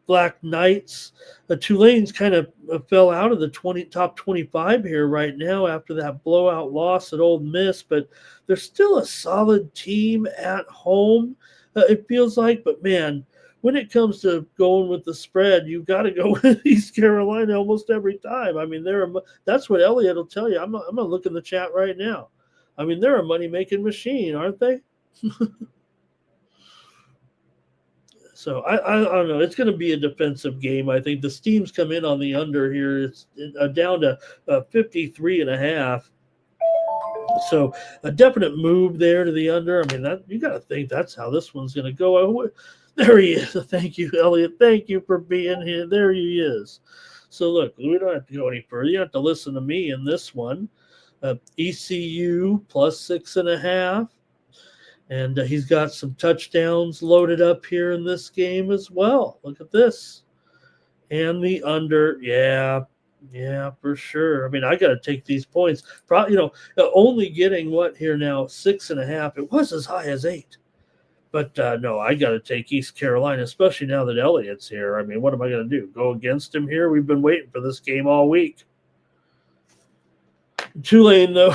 Black Knights. Tulane's kind of fell out of the top 25 here right now after that blowout loss at Ole Miss, but they're still a solid team at home, it feels like. But, man, when it comes to going with the spread, you've got to go with East Carolina almost every time. I mean, that's what Elliot will tell you. I'm going to look in the chat right now. I mean, they're a money-making machine, aren't they? So I don't know. It's going to be a defensive game. I think the Steams come in on the under here. It's down to 53.5. So a definite move there to the under. I mean, you got to think that's how this one's going to go. There he is. Thank you, Elliot. Thank you for being here. There he is. So look, we don't have to go any further. You have to listen to me in this one. ECU plus 6.5. And he's got some touchdowns loaded up here in this game as well. Look at this. And the under, yeah, for sure. I mean, I got to take these points. Probably, only getting what here now, 6.5. It was as high as 8. But no, I got to take East Carolina, especially now that Elliott's here. I mean, what am I going to do? Go against him here? We've been waiting for this game all week. Tulane, though.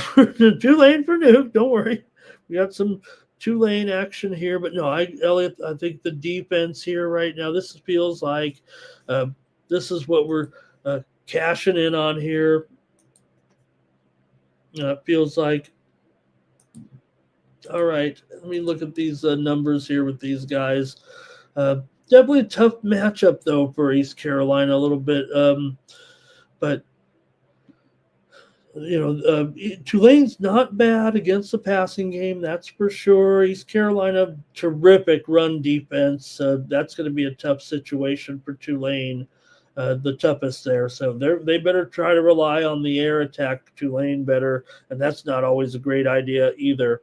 Tulane for Nuke. Don't worry. We got some Tulane action here, but no, Elliot, I think the defense here right now, this feels like this is what we're cashing in on here. It feels like, all right, let me look at these numbers here with these guys. Definitely a tough matchup, though, for East Carolina a little bit. But Tulane's not bad against the passing game, that's for sure. East Carolina, terrific run defense. That's going to be a tough situation for Tulane, the toughest there. So they better try to rely on the air attack. Tulane better, and that's not always a great idea either.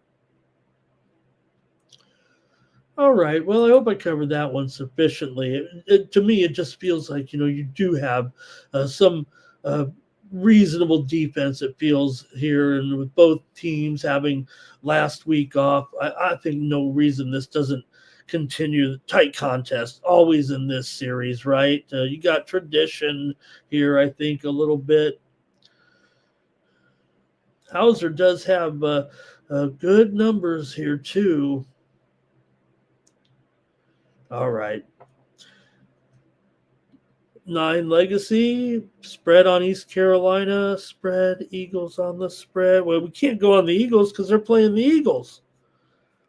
All right. Well, I hope I covered that one sufficiently. To me, it just feels like, you do have some reasonable defense, it feels here. And with both teams having last week off, I think no reason this doesn't continue. Tight contest, always in this series, right? You got tradition here, I think, a little bit. Hauser does have good numbers here, too. All right. 9 Legacy, spread on East Carolina, spread Eagles on the spread. Well, we can't go on the Eagles because they're playing the Eagles.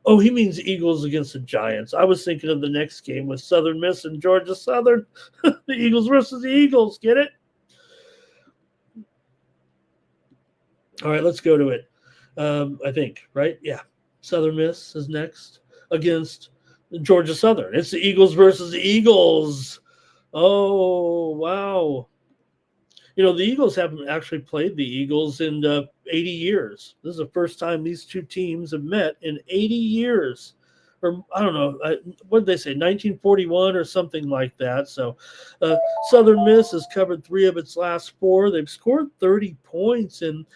Oh, he means Eagles against the Giants. I was thinking of the next game with Southern Miss and Georgia Southern. The Eagles versus the Eagles. Get it? All right, let's go to it. I think, right? Yeah. Southern Miss is next against Georgia Southern. It's the Eagles versus the Eagles. Oh, wow. The Eagles haven't actually played the Eagles in 80 years. This is the first time these two teams have met in 80 years. Or, I don't know, what did they say, 1941 or something like that. So Southern Miss has covered 3 of its last 4. They've scored 30 points in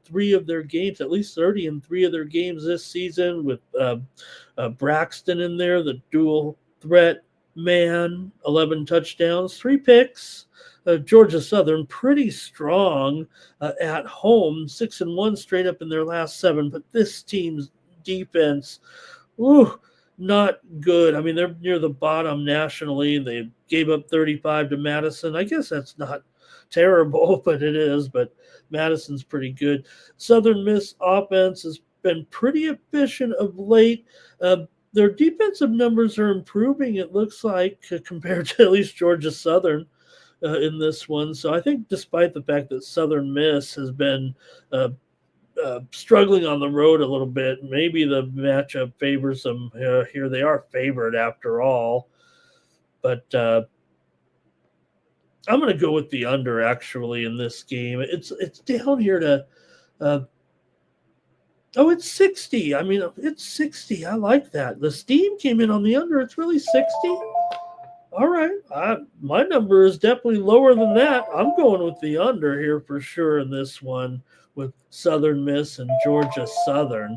3 of their games, at least 30 in 3 of their games this season, with Braxton in there, the dual threat man, 11 touchdowns, 3 picks. Georgia Southern pretty strong at home, 6-1 straight up in their last 7. But this team's defense, not good. I mean, they're near the bottom nationally. They gave up 35 to Madison. I guess that's not terrible, but it is. But Madison's pretty good. Southern Miss offense has been pretty efficient of late. Their defensive numbers are improving, it looks like, compared to at least Georgia Southern in this one. So I think despite the fact that Southern Miss has been struggling on the road a little bit, maybe the matchup favors them here. They are favored after all. But I'm going to go with the under, actually, in this game. It's down here to it's 60. I mean, it's 60. I like that. The Steam came in on the under. It's really 60. All right. My number is definitely lower than that. I'm going with the under here for sure in this one with Southern Miss and Georgia Southern.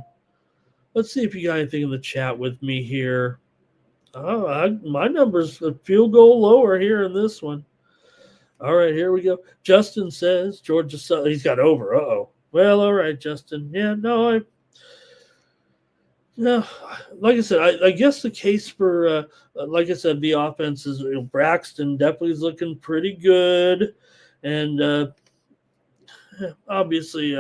Let's see if you got anything in the chat with me here. My number's a field goal lower here in this one. All right, here we go. Justin says Georgia Southern. He's got over. Uh-oh. Well, all right, Justin. Yeah, no, like I said, I guess the case for, like I said, the offense is Braxton definitely is looking pretty good. And obviously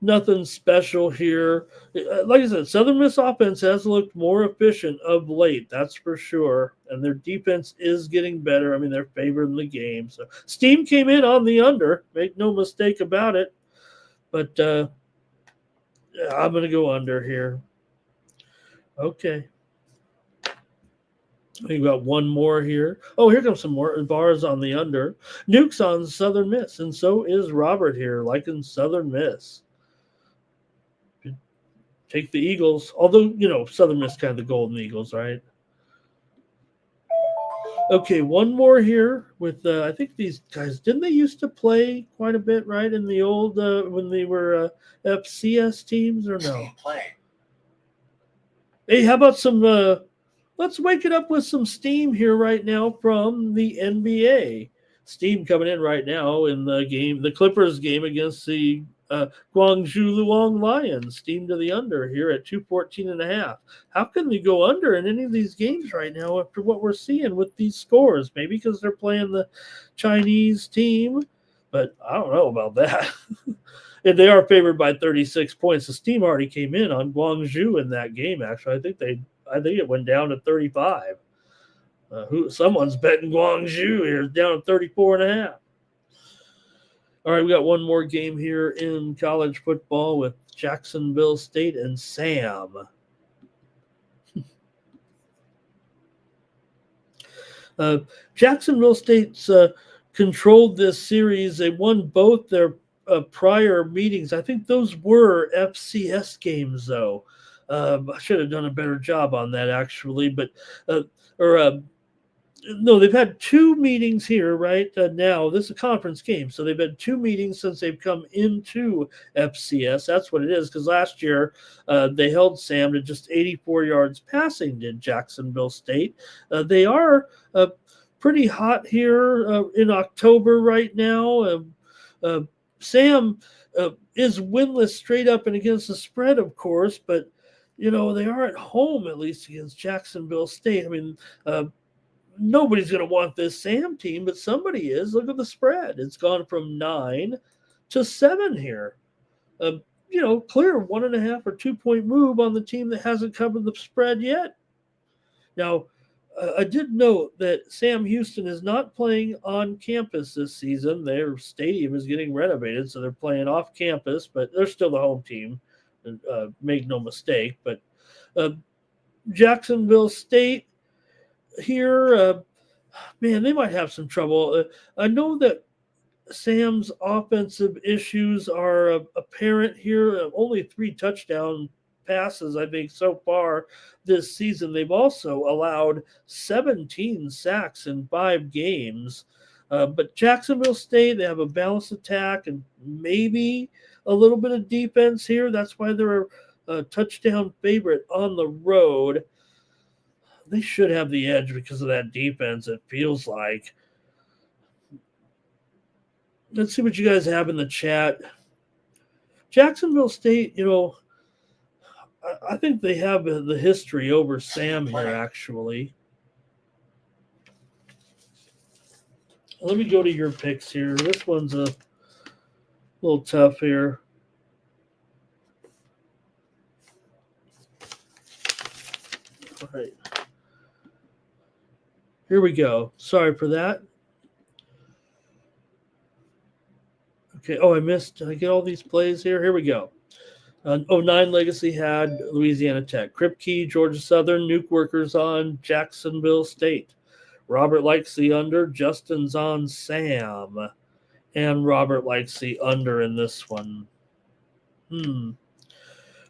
nothing special here. Like I said, Southern Miss offense has looked more efficient of late, that's for sure. And their defense is getting better. I mean, they're favored in the game. So Steam came in on the under. Make no mistake about it. But I'm going to go under here. Okay. We've got one more here. Oh, here comes some more bars on the under. Nuke's on Southern Miss, and so is Robert here, liking Southern Miss. Take the Eagles, although, Southern Miss kind of the Golden Eagles, right? Okay, one more here with, I think these guys, didn't they used to play quite a bit, right, in the old, when they were FCS teams, or no? Hey, how about some, let's wake it up with some steam here right now from the NBA. Steam coming in right now in the game, the Clippers game against the Guangzhou Luong Lions. Steam to the under here at 214.5. How can they go under in any of these games right now after what we're seeing with these scores? Maybe because they're playing the Chinese team, but I don't know about that. And they are favored by 36 points. The Steam already came in on Guangzhou in that game, actually. I think it went down to 35. Someone's betting Guangzhou here, down to 34.5. All right, we got one more game here in college football with Jacksonville State and Sam. Jacksonville State's controlled this series. They won both their prior meetings. I think those were FCS games, though. I should have done a better job on that, actually. But no, they've had two meetings here right now. This is a conference game, so they've had two meetings since they've come into FCS. That's what it is, because last year they held Sam to just 84 yards passing, did Jacksonville State. They are pretty hot here in October right now. Sam is winless straight up and against the spread, of course, but, they are at home at least against Jacksonville State. I mean, nobody's going to want this Sam team, but somebody is. Look at the spread. It's gone from 9 to 7 here. Clear 1.5 or 2 point move on the team that hasn't covered the spread yet. Now, I did note that Sam Houston is not playing on campus this season. Their stadium is getting renovated, so they're playing off campus, but they're still the home team. Make no mistake. But Jacksonville State here, man, they might have some trouble. I know that Sam's offensive issues are apparent here. Only 3 touchdown passes, I think, so far this season. They've also allowed 17 sacks in 5 games. But Jacksonville State, they have a balanced attack and maybe a little bit of defense here. That's why they're a touchdown favorite on the road. They should have the edge because of that defense, it feels like. Let's see what you guys have in the chat. Jacksonville State, I think they have the history over Sam here, actually. Let me go to your picks here. This one's a little tough here. All right. Here we go. Sorry for that. Okay. Oh, I missed. Did I get all these plays here? Here we go. 09 Legacy had Louisiana Tech. Kripke, Georgia Southern, Nuke Workers on Jacksonville State. Robert likes the under. Justin's on Sam. And Robert likes the under in this one.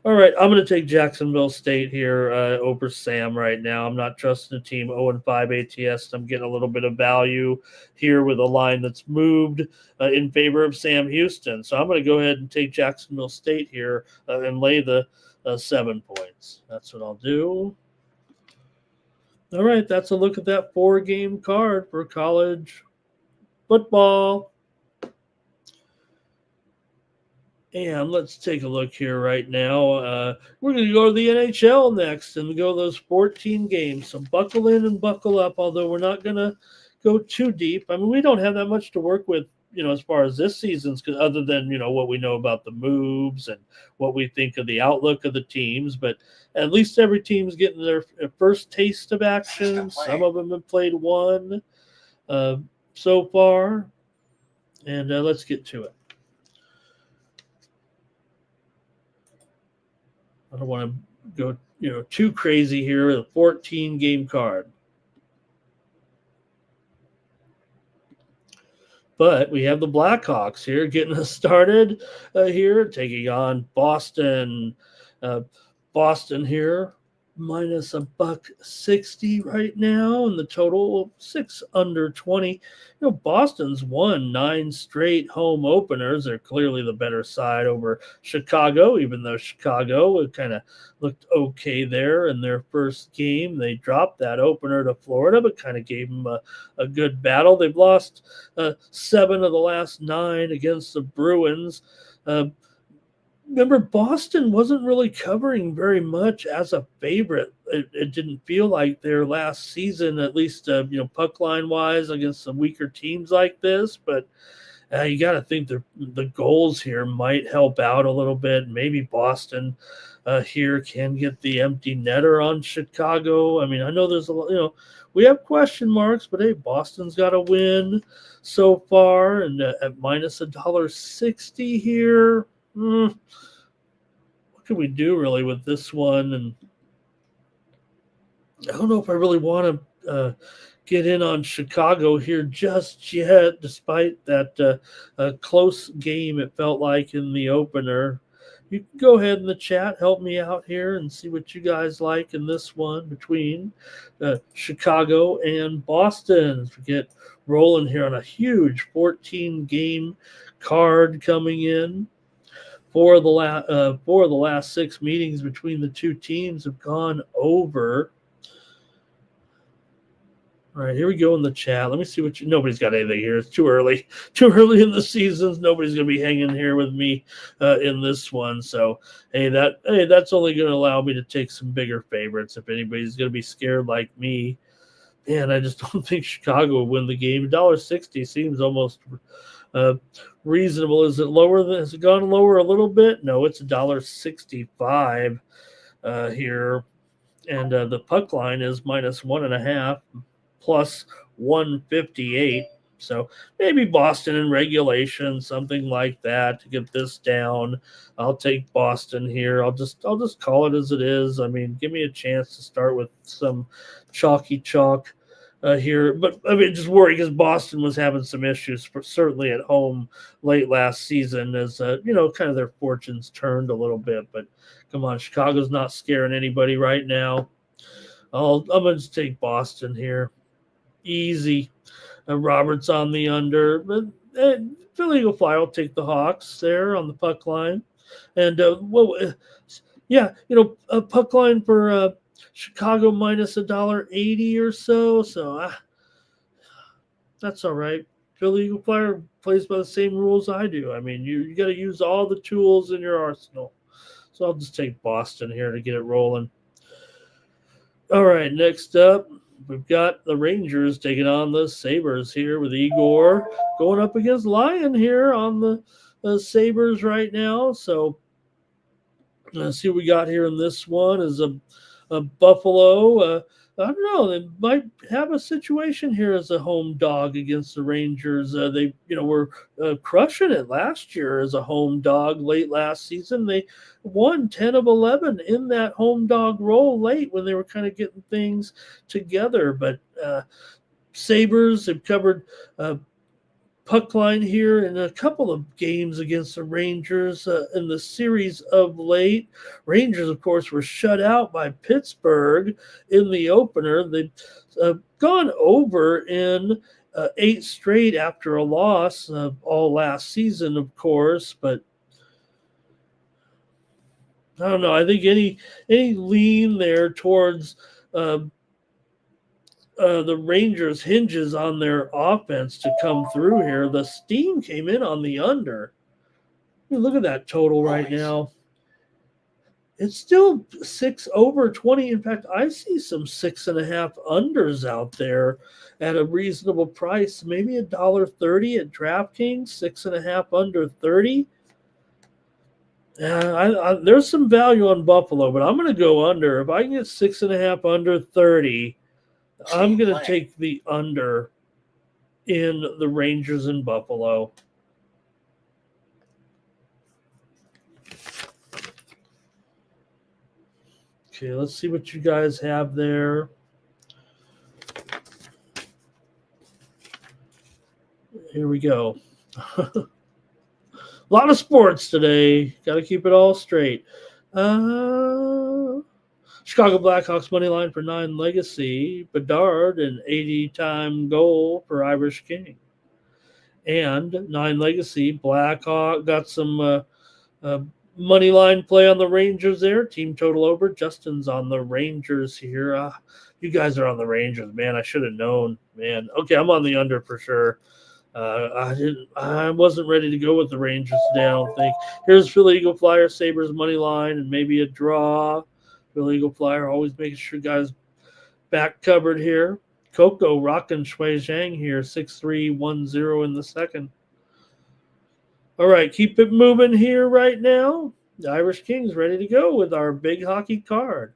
All right, I'm going to take Jacksonville State here over Sam right now. I'm not trusting the team 0-5 ATS. I'm getting a little bit of value here with a line that's moved in favor of Sam Houston. So I'm going to go ahead and take Jacksonville State here and lay the 7 points. That's what I'll do. All right, that's a look at that 4-game card for college football. And let's take a look here right now. We're going to go to the NHL next and go those 14 games. So buckle in and buckle up, although we're not going to go too deep. I mean, we don't have that much to work with, as far as this season's, other than, what we know about the moves and what we think of the outlook of the teams. But at least every team's getting their first taste of action. Some of them have played one so far. And let's get to it. I don't want to go, too crazy here with a 14-game card. But we have the Blackhawks here getting us started here, taking on Boston. Boston here, minus $1.60 right now, and the total 6 under 20. Boston's won 9 straight home openers. They're clearly the better side over Chicago, even though Chicago kind of looked okay there in their first game. They dropped that opener to Florida, but kind of gave them a good battle. They've lost 7 of the last 9 against the Bruins. Remember, Boston wasn't really covering very much as a favorite. It didn't feel like their last season, at least, puck line wise, against some weaker teams like this. But you got to think the goals here might help out a little bit. Maybe Boston here can get the empty netter on Chicago. I mean, I know there's a lot, we have question marks, but hey, Boston's got a win so far, and at minus $1.60 here. What can we do really with this one? And I don't know if I really want to get in on Chicago here just yet, despite that close game it felt like in the opener. You can go ahead in the chat, help me out here, and see what you guys like in this one between Chicago and Boston. As we get rolling here on a huge 14-game card coming in. Four of the last 6 meetings between the two teams have gone over. All right, here we go in the chat. Let me see nobody's got anything here. It's too early. Too early in the seasons. Nobody's going to be hanging here with me in this one. So, that's only going to allow me to take some bigger favorites. If anybody's going to be scared like me, man, I just don't think Chicago will win the game. $1.60 seems almost reasonable. Has it gone lower a little bit? No, it's $1.65 here. And the puck line is minus 1.5. plus 158. So maybe Boston in regulation, something like that to get this down. I'll take Boston here. I'll just call it as it is. I mean, give me a chance to start with some chalky chalk here. But I mean, just worry because Boston was having some issues, certainly at home late last season, as kind of their fortunes turned a little bit. But come on, Chicago's not scaring anybody right now. I'm going to take Boston here. Easy. Roberts on the under. But Philly Eagle Flyer will take the Hawks there on the puck line. And, a puck line for Chicago minus $1.80 or so. So that's all right. Philly Eagle Flyer plays by the same rules I do. I mean, you got to use all the tools in your arsenal. So I'll just take Boston here to get it rolling. All right, next up, we've got the Rangers taking on the Sabres here with Igor going up against Lyon here on the Sabres right now. So let's see what we got here in this one is a Buffalo. I don't know. They might have a situation here as a home dog against the Rangers. They, were crushing it last year as a home dog late last season. They won 10 of 11 in that home dog role late when they were kind of getting things together. But Sabres have covered puck line here in a couple of games against the Rangers in the series of late. Rangers, of course, were shut out by Pittsburgh in the opener. They've gone over in 8 straight after a loss all last season, of course, but I don't know. I think any lean there towards the Rangers hinges on their offense to come through here. The steam came in on the under. I mean, look at that total right now. It's still 6 over 20. In fact, I see some 6.5 unders out there at a reasonable price. Maybe $1.30 at DraftKings, 6.5 under 30. There's some value on Buffalo, but I'm going to go under. If I can get 6.5 under 30, I'm going to take the under in the Rangers in Buffalo. Okay, let's see what you guys have there. Here we go. A lot of sports today. Got to keep it all straight. Chicago Blackhawks money line for 9 Legacy. Bedard, an 80-time goal for Irish King. And 9 Legacy. Blackhawk got some money line play on the Rangers there. Team total over. Justin's on the Rangers here. You guys are on the Rangers, man. I should have known, man. Okay, I'm on the under for sure. I wasn't ready to go with the Rangers today, I don't think. Here's Philly Eagle Flyer, Sabres money line, and maybe a draw. Philly Eagle Flyer always making sure guys back covered here. Coco rocking Shui Zhang here, 6-3-1-0 in the second. All right, keep it moving here right now. The Irish Kings ready to go with our big hockey card.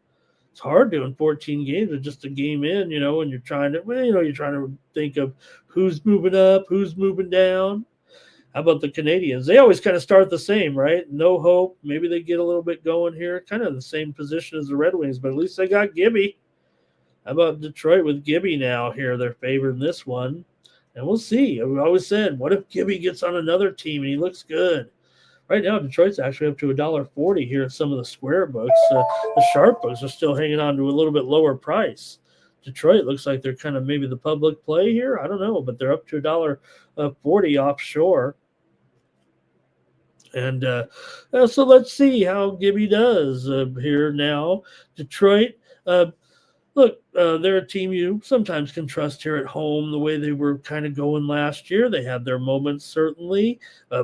It's hard doing 14 games with just a game in, and you're trying to think of who's moving up, who's moving down. How about the Canadians? They always kind of start the same, right? No hope. Maybe they get a little bit going here. Kind of the same position as the Red Wings, but at least they got Gibby. How about Detroit with Gibby now here? They're favoring this one. And we'll see. We always said, what if Gibby gets on another team and he looks good? Right now, Detroit's actually up to $1.40 here in some of the square books. The sharp books are still hanging on to a little bit lower price. Detroit looks like they're kind of maybe the public play here. I don't know, but they're up to $1.40 offshore. And so let's see how Gibby does here now. Detroit, look, they're a team you sometimes can trust here at home the way they were kind of going last year. They had their moments, certainly.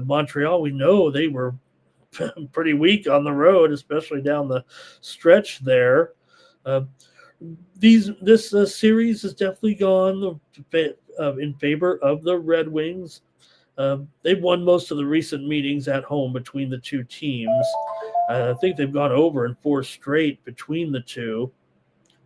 Montreal, we know they were pretty weak on the road, especially down the stretch there. This series has definitely gone in favor of the Red Wings. They've won most of the recent meetings at home between the two teams. I think they've gone over in 4 straight between the two.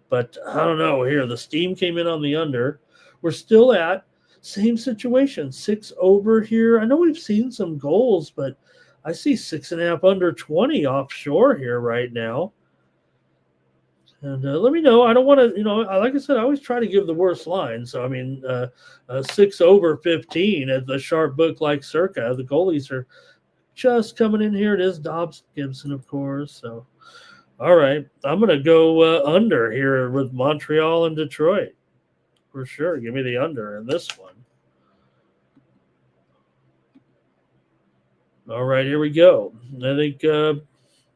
But I don't know here. The steam came in on the under. We're still at same situation, 6 over here. I know we've seen some goals, but I see 6.5 under 20 offshore here right now. And let me know. I don't want to, like I said, I always try to give the worst line. So, I mean, 6 over 15 at the sharp book like Circa. The goalies are just coming in here. It is Dobbs Gibson, of course. So, all right. I'm going to go under here with Montreal and Detroit. For sure. Give me the under in this one. All right, here we go. I think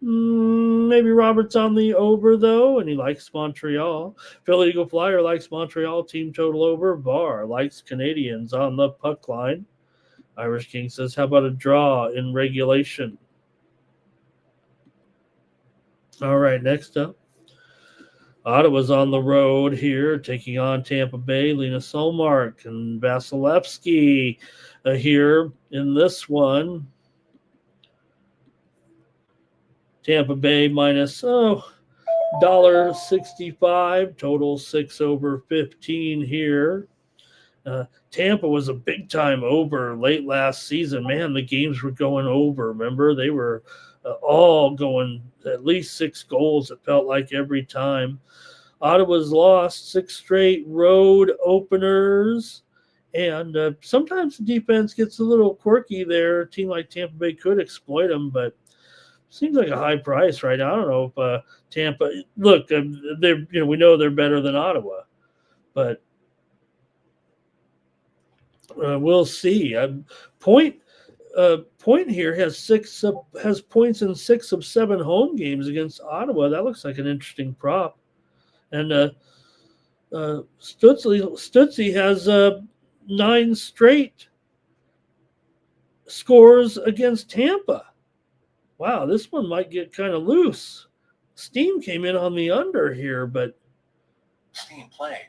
maybe Robert's on the over, though, and he likes Montreal. Philly Eagle Flyer likes Montreal, team total over. Bar likes Canadians on the puck line. Irish King says, how about a draw in regulation? All right, next up. Ottawa's on the road here, taking on Tampa Bay. Lena Solmark and Vasilevsky here in this one. Tampa Bay minus $1.65, total 6 over 15 here. Tampa was a big time over late last season. Man, the games were going over. Remember, they were all going at least 6 goals, it felt like every time. Ottawa's lost 6 straight road openers. And sometimes the defense gets a little quirky there. A team like Tampa Bay could exploit them, but seems like a high price right now. I don't know if Tampa. Look, they're we know they're better than Ottawa, but we'll see. Point here has points in 6 of 7 home games against Ottawa. That looks like an interesting prop. And Stutzy has 9 straight scores against Tampa. Wow, this one might get kind of loose. Steam came in on the under here, but Steam play.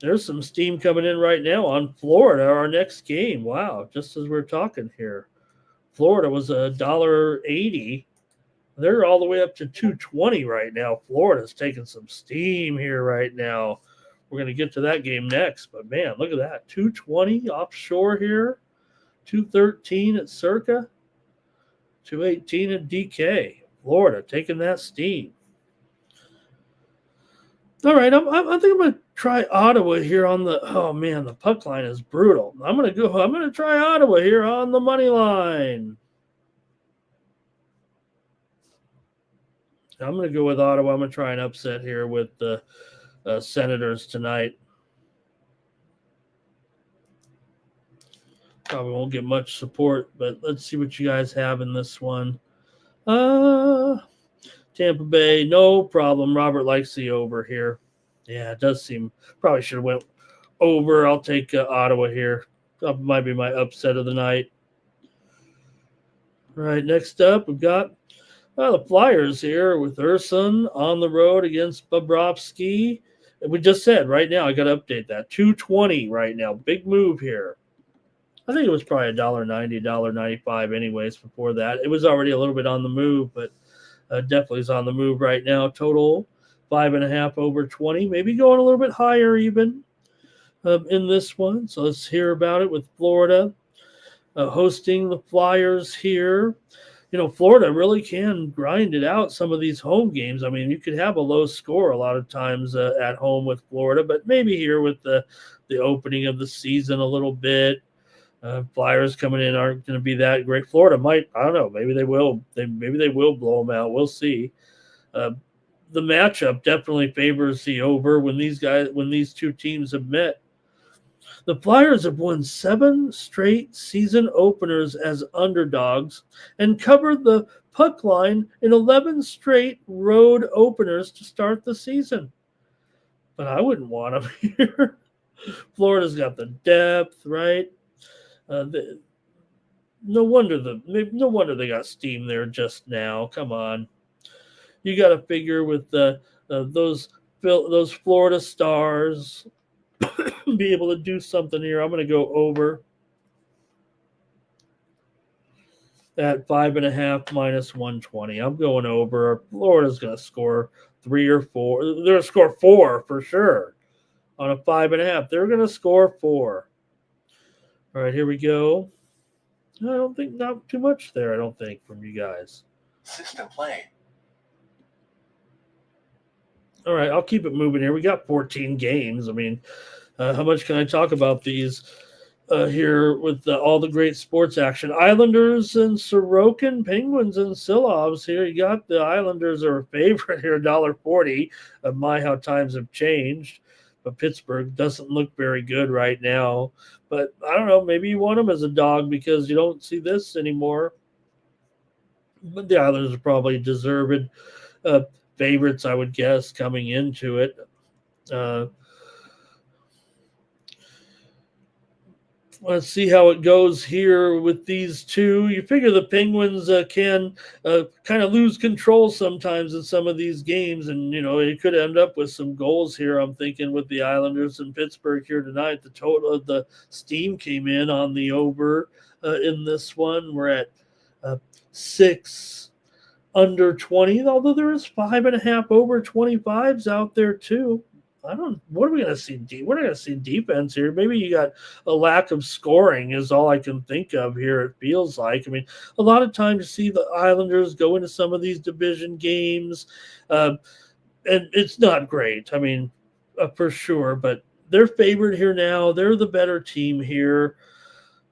There's some steam coming in right now on Florida, our next game. Wow, just as we're talking here. Florida was $1.80. They're all the way up to $2.20 right now. Florida's taking some steam here right now. We're going to get to that game next. But, man, look at that. $2.20 offshore here. $2.13 at Circa. $2.18 at DK. Florida taking that steam. All right, I think I'm going to try Ottawa here on the – oh, man, the puck line is brutal. I'm going to try Ottawa here on the money line. I'm going to go with Ottawa. I'm going to try an upset here with the Senators tonight. Probably won't get much support, but let's see what you guys have in this one. Tampa Bay, no problem. Robert likes the over here. Yeah, it does seem probably should have went over. I'll take Ottawa here. That might be my upset of the night. All right, next up we've got the Flyers here with Urson on the road against Bobrovsky. And we just said right now, I got to update that. $2.20 right now. Big move here. I think it was probably $1.90, $1.95 anyways before that. It was already a little bit on the move, but definitely is on the move right now. Total 5.5 over 20, maybe going a little bit higher even in this one. So let's hear about it with Florida hosting the Flyers here. Florida really can grind it out some of these home games. I mean, you could have a low score a lot of times at home with Florida, but maybe here with the opening of the season a little bit. Flyers coming in aren't going to be that great. Florida might, I don't know, maybe they will. Maybe they will blow them out. We'll see. The matchup definitely favors the over when these two teams have met. The Flyers have won 7 straight season openers as underdogs and covered the puck line in 11 straight road openers to start the season. But I wouldn't want them here. Florida's got the depth, right? No wonder they got steam there just now. Come on, you got to figure with those Florida Stars be able to do something here. I'm going to go over at 5.5 minus 120. I'm going over. Florida's going to score 3 or 4. They're going to score 4 for sure on a 5.5. They're going to score 4. All right, here we go. I don't think not too much there. I don't think from you guys. System play. All right, I'll keep it moving here. We got 14 games. I mean, how much can I talk about these here with all the great sports action? Islanders and Sorokin, Penguins and Silovs here. You got the Islanders are a favorite here, $1.40. My, how times have changed. But Pittsburgh doesn't look very good right now. But I don't know, maybe you want them as a dog because you don't see this anymore. But the Islanders are probably deserved favorites, I would guess, coming into it. Let's see how it goes here with these two. You figure the Penguins can kind of lose control sometimes in some of these games, and it could end up with some goals here. I'm thinking with the Islanders and Pittsburgh here tonight. The total of the steam came in on the over in this one. We're at 6 under 20, although there is 5.5 over 25s out there too. What are we going to see? We're not going to see defense here. Maybe you got a lack of scoring is all I can think of here. It feels like. I mean, a lot of times you see the Islanders go into some of these division games, and it's not great. I mean, for sure, but they're favored here now. They're the better team here.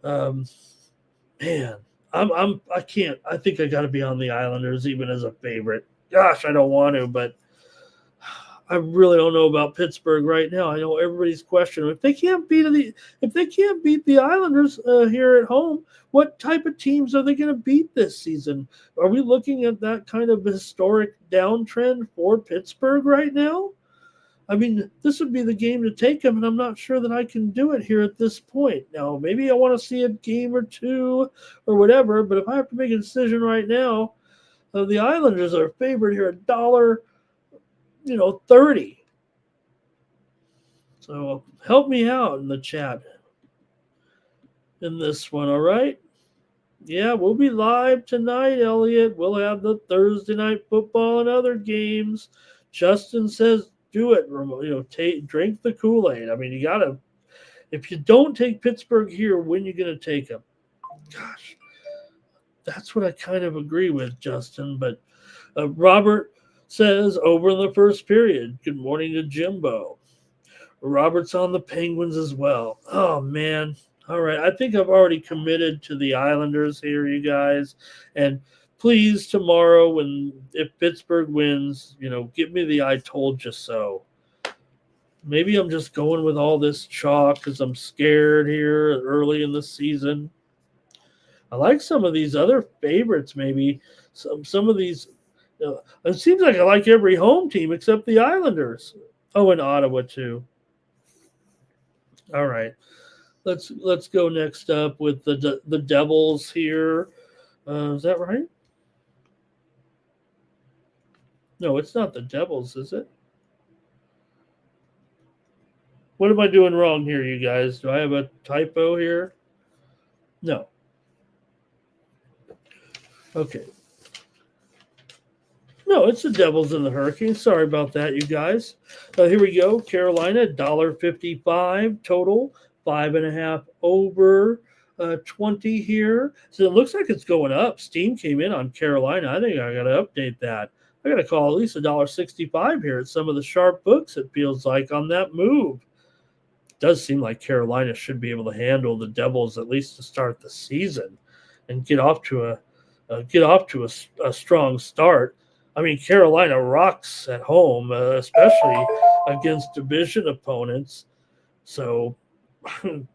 Man, I can't. I think I got to be on the Islanders even as a favorite. Gosh, I don't want to, but I really don't know about Pittsburgh right now. I know everybody's questioning if they can't beat the Islanders here at home. What type of teams are they going to beat this season? Are we looking at that kind of historic downtrend for Pittsburgh right now? I mean, this would be the game to take them, and I'm not sure that I can do it here at this point. Now, maybe I want to see a game or two or whatever, but if I have to make a decision right now, the Islanders are favored here $1. 30. So help me out in the chat in this one, all right? Yeah, we'll be live tonight, Elliot. We'll have the Thursday night football and other games. Justin says, do it, drink the Kool-Aid. I mean, you got to, if you don't take Pittsburgh here, when are you going to take them? Gosh, that's what I kind of agree with, Justin. But Robert says over in the first period. Good morning to Jimbo. Robert's on the Penguins as well. Oh, man. All right. I think I've already committed to the Islanders here, you guys. And please, tomorrow, if Pittsburgh wins, give me the I told you so. Maybe I'm just going with all this chalk because I'm scared here early in the season. I like some of these other favorites, maybe. Some of these. It seems like I like every home team except the Islanders. Oh, and Ottawa too. All right, let's go next up with the Devils here. Is that right? No, it's not the Devils, is it? What am I doing wrong here, you guys? Do I have a typo here? No. Okay. No, it's the Devils and the Hurricanes. Sorry about that, you guys. Here we go. Carolina, $1.55 total, 5.5 over 20 here. So it looks like it's going up. Steam came in on Carolina. I think I got to update that. I got to call at least $1.65 here at some of the sharp books, it feels like, on that move. It does seem like Carolina should be able to handle the Devils at least to start the season and get off to a strong start. I mean, Carolina rocks at home, especially against division opponents. So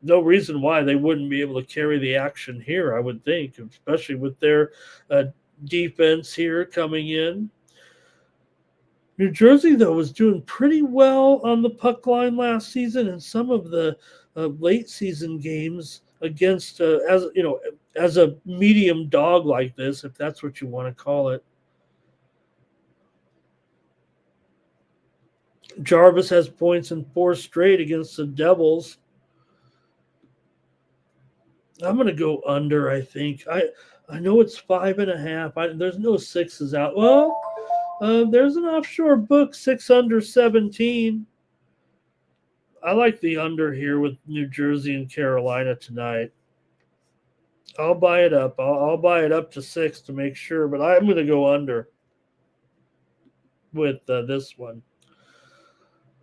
no reason why they wouldn't be able to carry the action here, I would think, especially with their defense here coming in. New Jersey, though, was doing pretty well on the puck line last season, and some of the late season games against, as a medium dog like this, if that's what you want to call it. Jarvis has points in 4 straight against the Devils. I'm going to go under, I think. I know it's 5.5. There's no 6s out. Well, there's an offshore book, 6 under 17. I like the under here with New Jersey and Carolina tonight. I'll buy it up. I'll buy it up to 6 to make sure, but I'm going to go under with this one.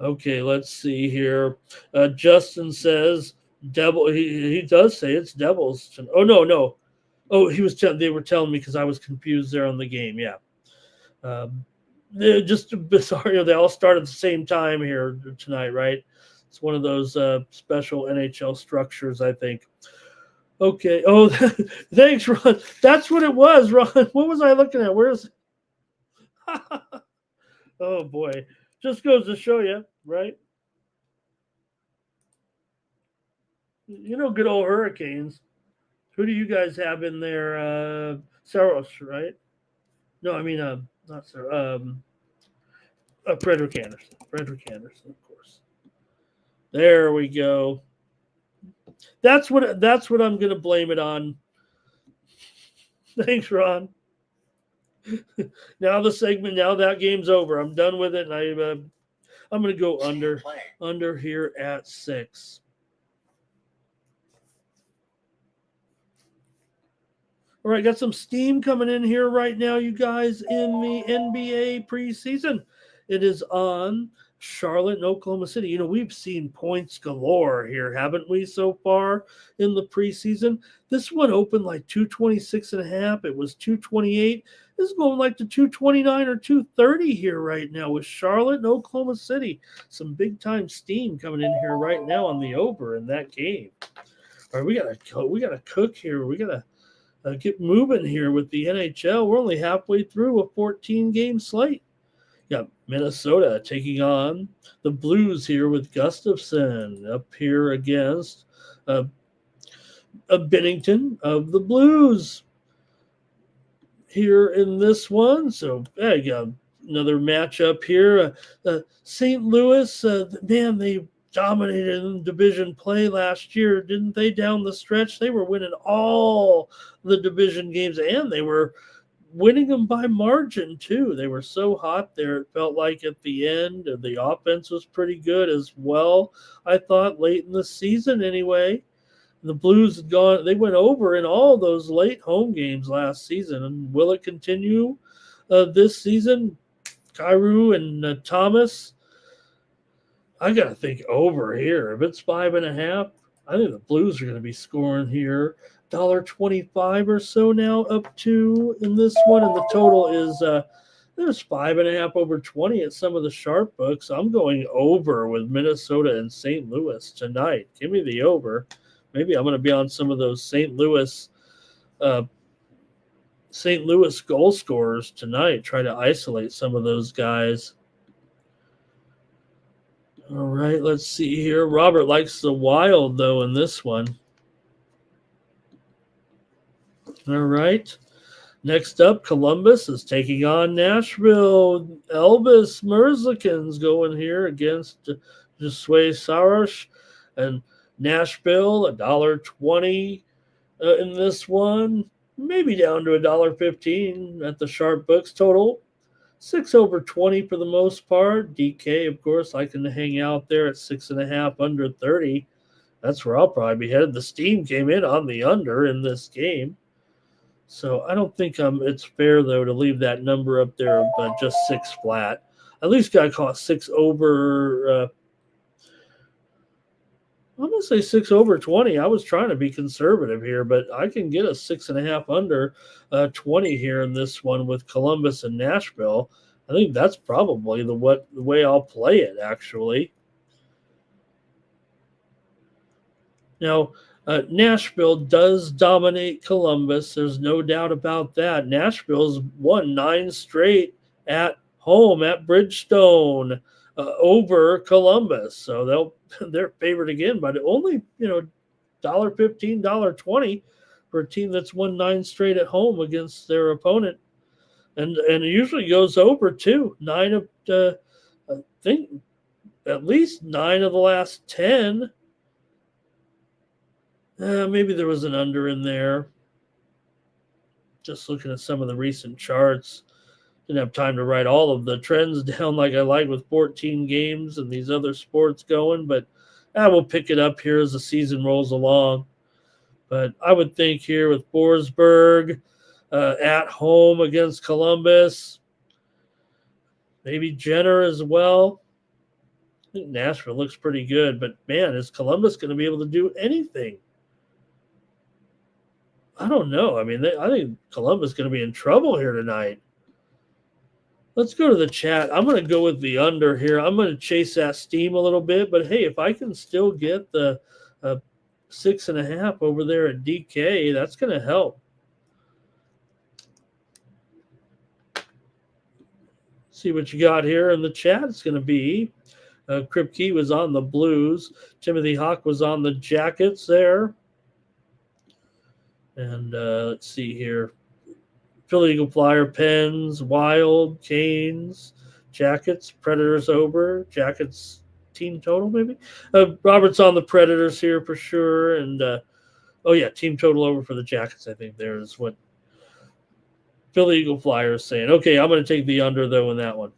Okay, let's see here. Justin says Devil. He does say it's Devils. Oh no. Oh, they were telling me because I was confused there on the game. Yeah. They're just bizarre. They all start at the same time here tonight, right? It's one of those special NHL structures, I think. Okay. Oh, thanks, Ron. That's what it was, Ron. What was I looking at? Where is it? Oh boy. Just goes to show you, right? You know, good old Hurricanes. Who do you guys have in there? Saros, right? No, I mean, not Saros. Frederick Anderson. Frederick Anderson, of course. There we go. That's what I'm going to blame it on. Thanks, Ron. Now that game's over. I'm done with it, and I'm going to go under here at 6. All right, got some steam coming in here right now, you guys, in the NBA preseason. It is on Charlotte and Oklahoma City. You know, we've seen points galore here, haven't we, so far in the preseason? This one opened like 226.5. It was 228. This is going like to 229 or 230 here right now with Charlotte and Oklahoma City. Some big-time steam coming in here right now on the over in that game. All right, we gotta cook here. We gotta get moving here with the NHL. We're only halfway through a 14-game slate. Got Minnesota taking on the Blues here with Gustafsson up here against Bennington of the Blues here in this one. So I got another matchup here. St. Louis, man, they dominated in division play last year, didn't they, down the stretch? They were winning all the division games, and they were winning them by margin, too. They were so hot there, it felt like at the end. And the offense was pretty good as well, I thought, late in the season anyway. The Blues had gone, they went over in all those late home games last season. And will it continue this season? Kyrou and Thomas, I got to think over here. If it's 5.5, I think the Blues are going to be scoring here. $1.25 or so now up to in this one. And the total is there's 5.5 over 20 at some of the sharp books. I'm going over with Minnesota and St. Louis tonight. Give me the over. Maybe I'm going to be on some of those St. Louis goal scorers tonight. Try to isolate some of those guys. All right, let's see here. Robert likes the Wild, though, in this one. All right. Next up, Columbus is taking on Nashville. Elvis Merzlikins going here against Josue Saros. And Nashville, $1.20 In this one, maybe down to $1.15 at the sharp books total. 6 over 20 for the most part. DK, of course, I can hang out there at 6.5 under 30. That's where I'll probably be headed. The steam came in on the under in this game. So I don't think it's fair, though, to leave that number up there of just 6 flat. At least got caught 6 over. I'm going to say 6 over 20. I was trying to be conservative here, but I can get a 6.5 under 20 here in this one with Columbus and Nashville. I think that's probably the way I'll play it, actually. Now, Nashville does dominate Columbus. There's no doubt about that. Nashville's won 9 straight at home at Bridgestone over Columbus. So they're favored again, but only, $1.15, $1.20 for a team that's won 9 straight at home against their opponent. And it usually goes over too. 9 of I think at least 9 of the last 10. Maybe there was an under in there. Just looking at some of the recent charts. Didn't have time to write all of the trends down like I like with 14 games and these other sports going, but we'll pick it up here as the season rolls along. But I would think here with Forsberg at home against Columbus, maybe Jenner as well. I think Nashville looks pretty good, but man, is Columbus going to be able to do anything? I don't know. I mean, I think Columbus is going to be in trouble here tonight. Let's go to the chat. I'm going to go with the under here. I'm going to chase that steam a little bit, but hey, if I can still get the 6.5 over there at DK, that's going to help. See what you got here in the chat. It's going to be Kripke was on the Blues. Timothy Hawk was on the Jackets there. And let's see here. Philly Eagle Flyer, Pens, Wild, Canes, Jackets, Predators over. Jackets team total maybe. Robert's on the Predators here for sure. And, team total over for the Jackets. I think there's what Philly Eagle Flyer is saying. Okay, I'm going to take the under, though, in that one.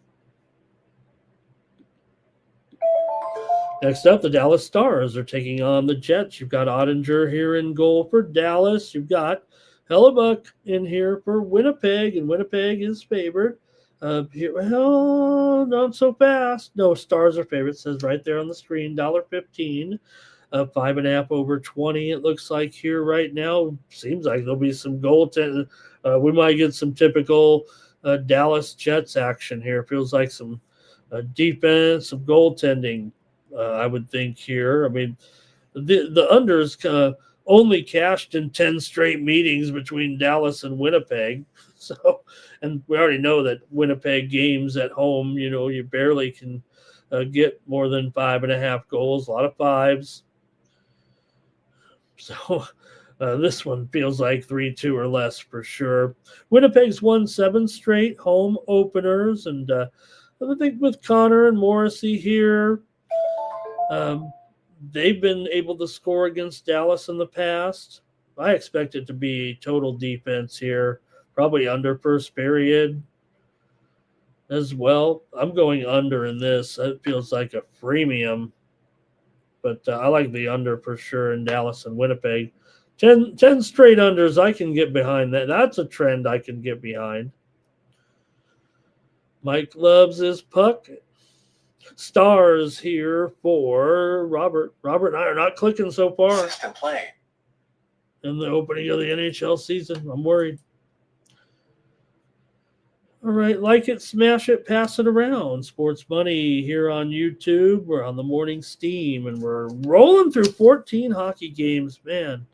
Next up, the Dallas Stars are taking on the Jets. You've got Ottinger here in goal for Dallas. You've got Hellebuck in here for Winnipeg, and Winnipeg is favored. Not so fast. No, Stars are favored. It says right there on the screen, $1.15. 5.5 over 20. It looks like here right now. Seems like there'll be some goaltending. We might get some typical Dallas Jets action here. Feels like some defense, some goaltending. I would think here. I mean, the unders only cashed in 10 straight meetings between Dallas and Winnipeg. So, and we already know that Winnipeg games at home, you barely can get more than 5.5 goals, a lot of fives. So this one feels like 3-2 or less for sure. Winnipeg's won 7 straight home openers. And I think with Connor and Morrissey here, they've been able to score against Dallas in the past. I expect it to be total defense here, probably under first period as well. I'm going under in this. It feels like a freemium, but I like the under for sure in Dallas and Winnipeg. 10 straight unders, I can get behind that. That's a trend I can get behind. Mike loves his puck. Stars here for Robert. Robert and I are not clicking so far Consistent play. in the opening of the NHL season. I'm worried. All right, like it, smash it, pass it around. Sports Money here on YouTube. We're on the morning steam, and we're rolling through 14 hockey games. Man,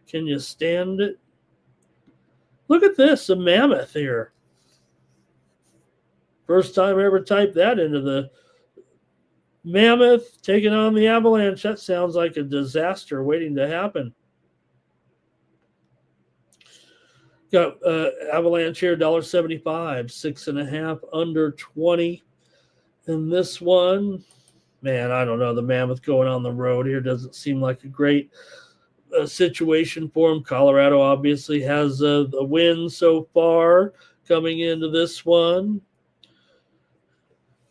can you stand it? Look at this, a mammoth here. First time I ever typed that into the Mammoth taking on the Avalanche. That sounds like a disaster waiting to happen. Got Avalanche here, $1.75, 6.5 under 20. And this one, man, I don't know. The Mammoth going on the road here doesn't seem like a great situation for them. Colorado obviously has a win so far coming into this one.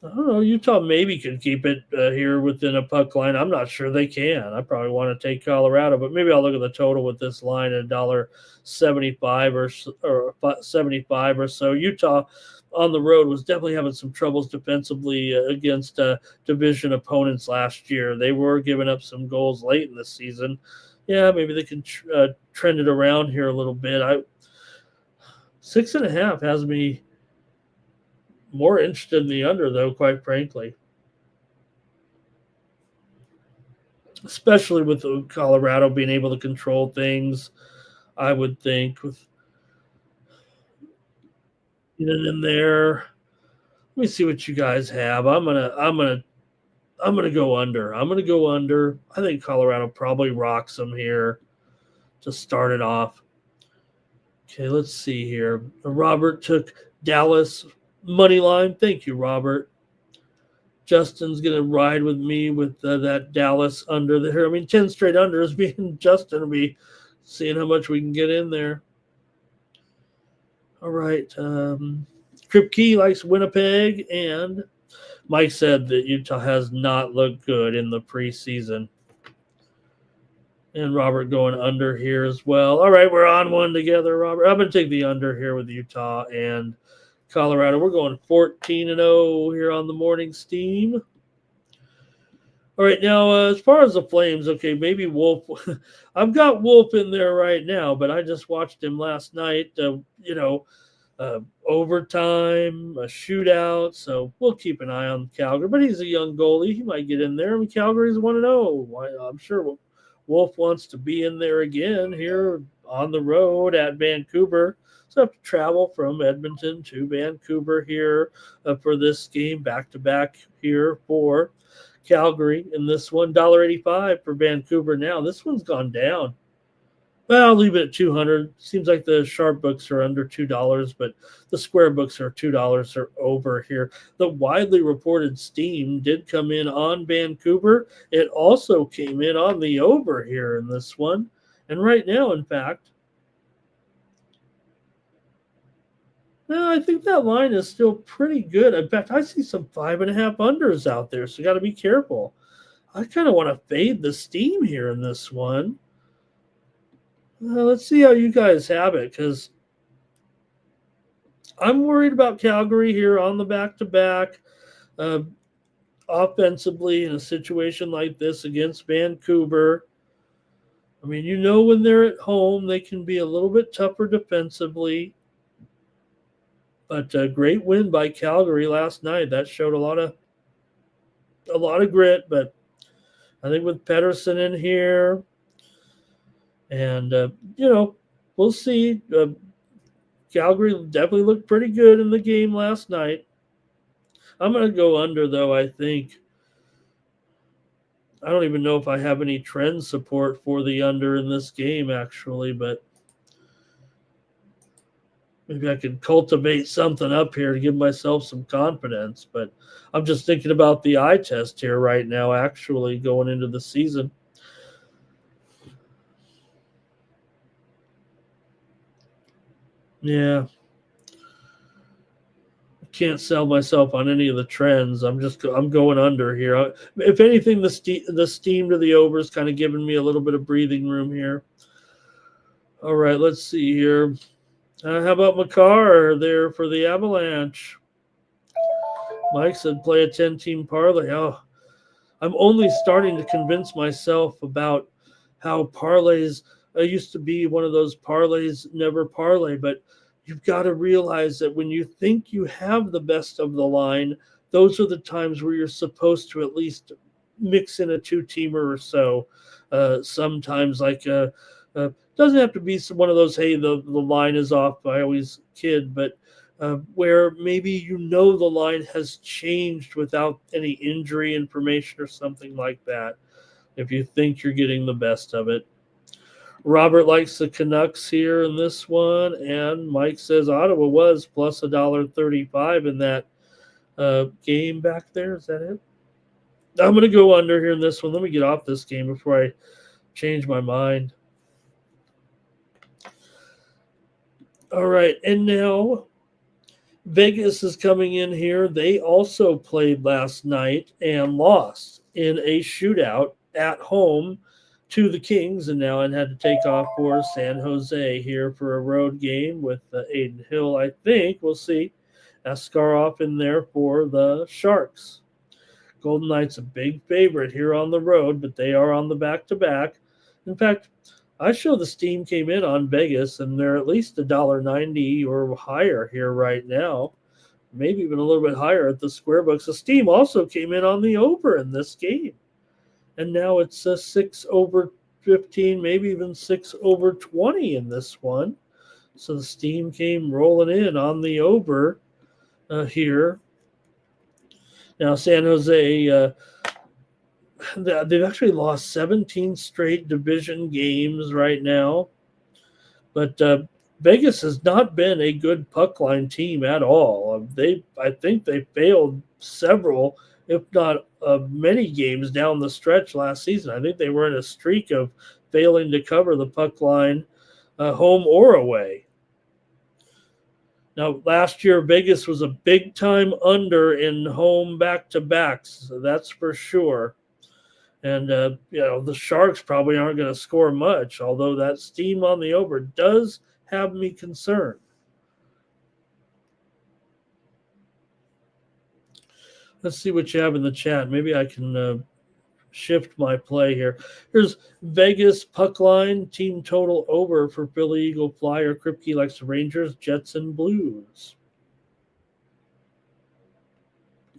I don't know. Utah maybe could keep it here within a puck line. I'm not sure they can. I probably want to take Colorado, but maybe I'll look at the total with this line at $1.75 or 75 or so. Utah on the road was definitely having some troubles defensively against division opponents last year. They were giving up some goals late in the season. Yeah, maybe they can trend it around here a little bit. 6.5 has me more interested in the under, though, quite frankly. Especially with Colorado being able to control things, I would think. With in there, let me see what you guys have. I'm gonna go under. I'm gonna go under. I think Colorado probably rocks them here to start it off. Okay, let's see here. Robert took Dallas money line. Thank you, Robert. Justin's going to ride with me with that Dallas under there. I mean, 10 straight unders. Me and Justin will be seeing how much we can get in there. All right. Kripke likes Winnipeg, and Mike said that Utah has not looked good in the preseason. And Robert going under here as well. All right, we're on one together, Robert. I'm going to take the under here with Utah and Colorado. We're going 14-0 here on the morning steam. All right, now as far as the Flames, okay, maybe Wolf. I've got Wolf in there right now, but I just watched him last night. Overtime, a shootout. So we'll keep an eye on Calgary. But he's a young goalie. He might get in there. I mean, Calgary's 1-0. I'm sure Wolf wants to be in there again here on the road at Vancouver. So I have to travel from Edmonton to Vancouver here for this game, back-to-back here for Calgary. And this one, $1.85 for Vancouver now. This one's gone down. Well, I'll leave it at $200. Seems like the sharp books are under $2, but the square books are $2 or over here. The widely reported steam did come in on Vancouver. It also came in on the over here in this one. And right now, in fact, no, I think that line is still pretty good. In fact, I see some 5.5 unders out there, so you got to be careful. I kind of want to fade the steam here in this one. Let's see how you guys have it, because I'm worried about Calgary here on the back-to-back offensively in a situation like this against Vancouver. I mean, when they're at home, they can be a little bit tougher defensively. But a great win by Calgary last night. That showed a lot of grit. But I think with Pettersson in here, and we'll see. Calgary definitely looked pretty good in the game last night. I'm going to go under, though. I think I don't even know if I have any trend support for the under in this game, actually, but maybe I can cultivate something up here to give myself some confidence. But I'm just thinking about the eye test here right now, actually, going into the season. Yeah. I can't sell myself on any of the trends. I'm going under here. If anything, the steam to the over is kind of giving me a little bit of breathing room here. All right, let's see here. How about Makar there for the Avalanche? Mike said play a 10-team parlay. Oh, I'm only starting to convince myself about how parlays used to be one of those parlays, never parlay. But you've got to realize that when you think you have the best of the line, those are the times where you're supposed to at least mix in a two-teamer or so. Sometimes doesn't have to be one of those, hey, the line is off. I always kid, but where maybe the line has changed without any injury information or something like that, if you think you're getting the best of it. Robert likes the Canucks here in this one, and Mike says Ottawa was plus $1.35 in that game back there. Is that it? I'm going to go under here in this one. Let me get off this game before I change my mind. All right, and now Vegas is coming in here. They also played last night and lost in a shootout at home to the Kings, and now had to take off for San Jose here for a road game with Aiden Hill, I think. We'll see. Askarov in there for the Sharks. Golden Knights a big favorite here on the road, but they are on the back-to-back. In fact, I show the steam came in on Vegas, and they're at least $1.90 or higher here right now. Maybe even a little bit higher at the square books. The steam also came in on the over in this game. And now it's a 6 over 15, maybe even 6 over 20 in this one. So the steam came rolling in on the over here. Now San Jose, they've actually lost 17 straight division games right now. But Vegas has not been a good puck line team at all. I think they failed several, if not many games down the stretch last season. I think they were in a streak of failing to cover the puck line, home or away. Now, last year, Vegas was a big-time under in home back-to-backs, so that's for sure. And, the Sharks probably aren't going to score much, although that steam on the over does have me concerned. Let's see what you have in the chat. Maybe I can shift my play here. Here's Vegas puck line, team total over for Philly Eagle Flyer. Kripke likes the Rangers, Jets, and Blues.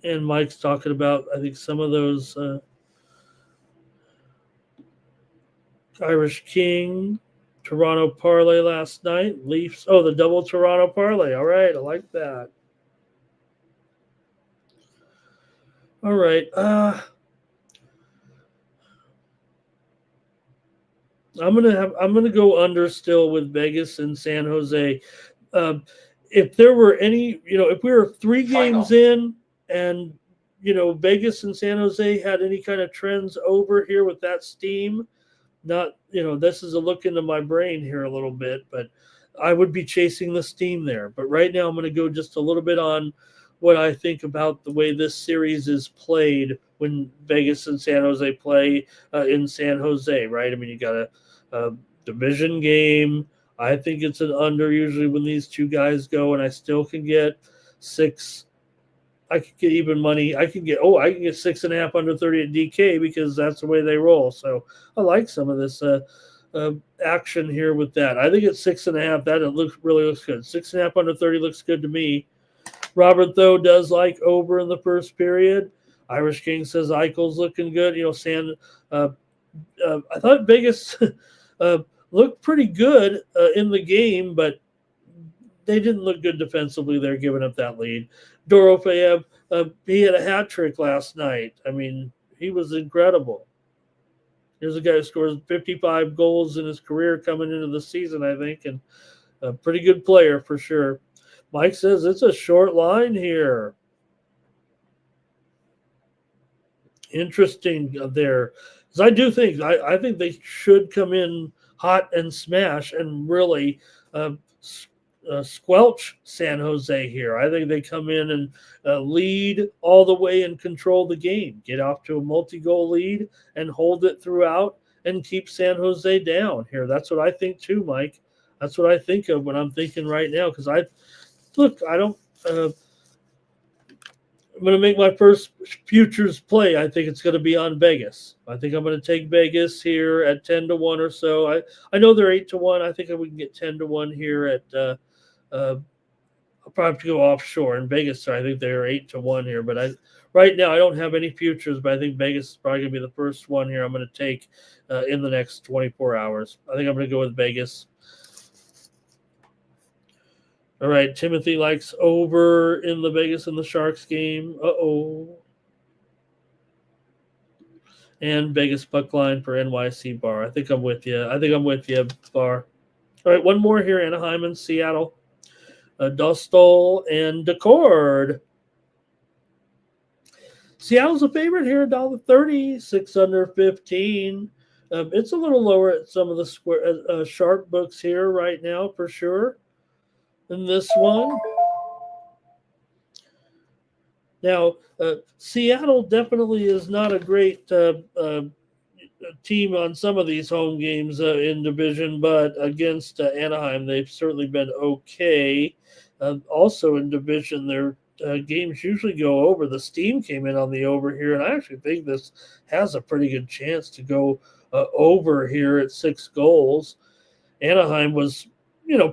And Mike's talking about, I think, some of those Irish King, Toronto parlay last night. Leafs. Oh, the double Toronto parlay. All right, I like that. All right. I'm gonna go under still with Vegas and San Jose. If there were any, if we were 3 games in and Vegas and San Jose had any kind of trends over here with that steam, not this is a look into my brain here a little bit, but I would be chasing the steam there. But right now I'm going to go just a little bit on what I think about the way this series is played when Vegas and San Jose play in San Jose, right? I mean, you got a division game. I think it's an under usually when these two guys go, and I still can get 6. I could get even money. I can get 6.5 under 30 at DK because that's the way they roll. So I like some of this action here with that. I think it's 6.5. That really looks good. 6.5 under 30 looks good to me. Robert, though, does like over in the first period. Irish King says Eichel's looking good. I thought Vegas looked pretty good in the game, but they didn't look good defensively. They're giving up that lead. Dorofeyev, he had a hat trick last night. I mean, he was incredible. Here's a guy who scores 55 goals in his career coming into the season, I think, and a pretty good player for sure. Mike says it's a short line here. Interesting there. Because I do think, I think they should come in hot and smash and really squelch San Jose here. I think they come in and lead all the way and control the game, get off to a multi-goal lead and hold it throughout and keep San Jose down here. That's what I think too, Mike. That's what I think of when I'm thinking right now. Because I'm going to make my first futures play. I think it's going to be on Vegas. I think I'm going to take Vegas here at 10-1 or so. I know they're 8-1. I think we can get 10-1 here at I'll probably have to go offshore in Vegas. So I think they're 8-1 here. But right now I don't have any futures, but I think Vegas is probably going to be the first one here I'm going to take in the next 24 hours. I think I'm going to go with Vegas. All right, Timothy likes over in the Vegas and the Sharks game. And Vegas puck line for NYC Bar. I think I'm with you. Bar. All right, one more here, Anaheim and Seattle. Dostal and Decord. Seattle's a favorite here, $1.30, 6 under 15. It's a little lower at some of the sharp books here right now for sure. in this one. Now, Seattle definitely is not a great team on some of these home games in division, but against Anaheim, they've certainly been okay. Also in division, their games usually go over. The Steam came in on the over here, and I actually think this has a pretty good chance to go over here at 6 goals. Anaheim was,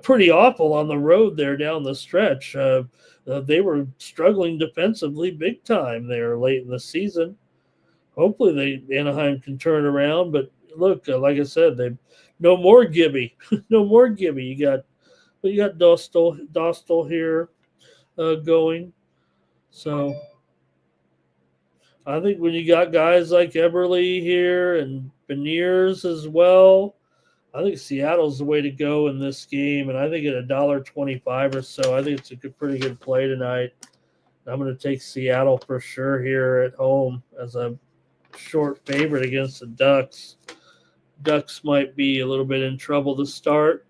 pretty awful on the road there down the stretch. They were struggling defensively big time there late in the season. Hopefully Anaheim can turn around, but look, like I said, they no more Gibby, no more Gibby. You got Dostal here going. So I think when you got guys like Eberle here and Beniers as well, I think Seattle's the way to go in this game, and I think at $1.25 or so, I think it's a pretty good play tonight. I'm going to take Seattle for sure here at home as a short favorite against the Ducks. Ducks might be a little bit in trouble to start.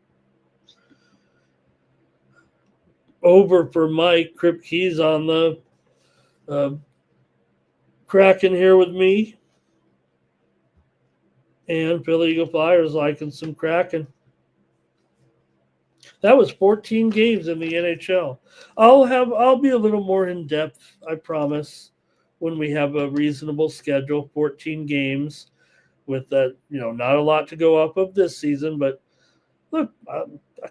Over for Mike. Kripke's on the Kraken here with me. And Philly Eagle Flyers liking some Kraken. That was 14 games in the NHL. I'll be a little more in depth, I promise, when we have a reasonable schedule. 14 games with that, not a lot to go off of this season. But look, I